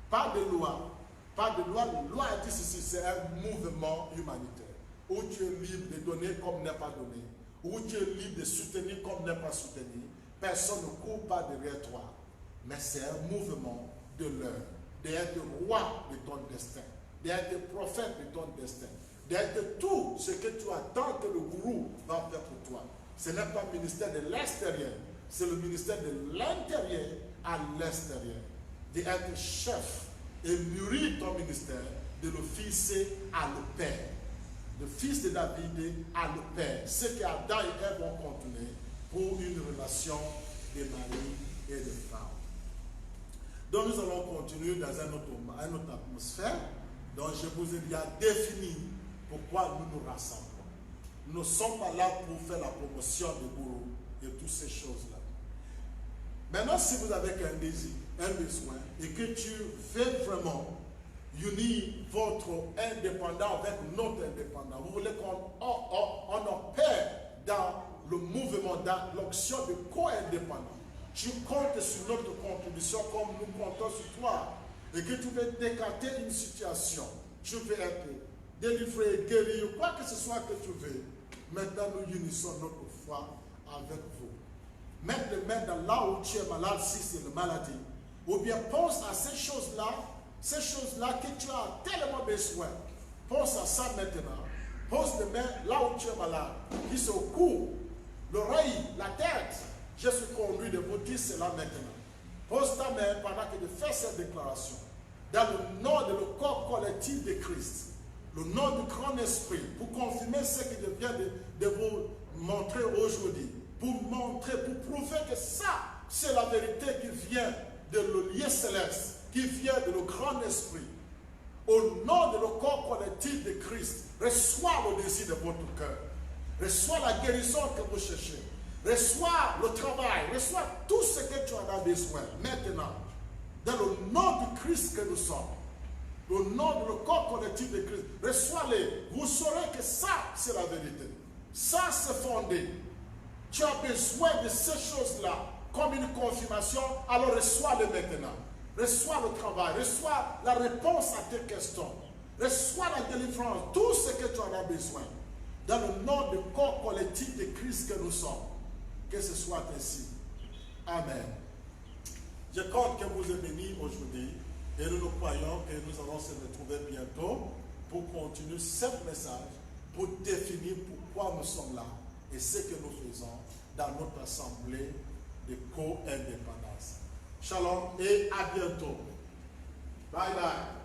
Pas de loi. Pas de loi. La loi a dit ceci, c'est un mouvement humanitaire où tu es libre de donner comme n'est pas donné, où tu es libre de soutenir comme n'est pas soutenu. Personne ne court pas derrière toi. Mais c'est un mouvement de l'heure, d'être roi de ton destin, d'être prophète de ton destin, d'être tout ce que tu attends que le gourou va faire pour toi. Ce n'est pas le ministère de l'extérieur, c'est le ministère de l'intérieur à l'extérieur. D'être chef et mûrir ton ministère de le fixer à le Père. Le fils de David à le Père. Ce que Adam et Ève ont continué pour une relation de mari et de femme. Donc nous allons continuer dans une autre atmosphère. Donc je vous ai déjà défini pourquoi nous nous rassemblons. Nous ne sommes pas là pour faire la promotion de gourou et toutes ces choses-là. Maintenant, si vous avez un désir, un besoin, et que tu veux vraiment unir votre indépendant avec notre indépendant, vous voulez qu'on opère dans le mouvement, dans l'action de co-indépendant, tu comptes sur notre contribution comme nous comptons sur toi, et que tu veux décanter une situation, tu veux être délivré, guéri, ou quoi que ce soit que tu veux. Maintenant, nous unissons notre foi avec vous. Mettre les mains dans là où tu es malade, si c'est une maladie. Ou bien pense à ces choses-là que tu as tellement besoin. Pense à ça maintenant. Pose les mains là où tu es malade, qui se au cou, l'oreille, la tête. Je suis conduit de vous dire cela maintenant. Pose ta main pendant que je fais cette déclaration. Dans le nom de le corps collectif de Christ, le nom du grand esprit, pour confirmer ce que je viens de vous montrer aujourd'hui. Pour montrer, pour prouver que ça, c'est la vérité qui vient de le lieu céleste, qui vient de le grand esprit. Au nom de le corps collectif de Christ, reçois le désir de votre cœur. Reçois la guérison que vous cherchez. Reçois le travail. Reçois tout ce que tu en as besoin. Maintenant, dans le nom du Christ que nous sommes, le nom de le corps collectif de Christ, reçois-les. Vous saurez que ça, c'est la vérité. Ça, c'est fondé. Tu as besoin de ces choses-là comme une confirmation, alors reçois-le maintenant. Reçois le travail, reçois la réponse à tes questions. Reçois la délivrance, tout ce que tu en as besoin. Dans le nom du corps collectif de Christ que nous sommes. Que ce soit ainsi. Amen. Je compte que vous êtes bénis aujourd'hui et nous croyons que nous allons se retrouver bientôt pour continuer ce message, pour définir pourquoi nous sommes là et ce que nous faisons dans notre assemblée de co-indépendance. Shalom et à bientôt. Bye bye.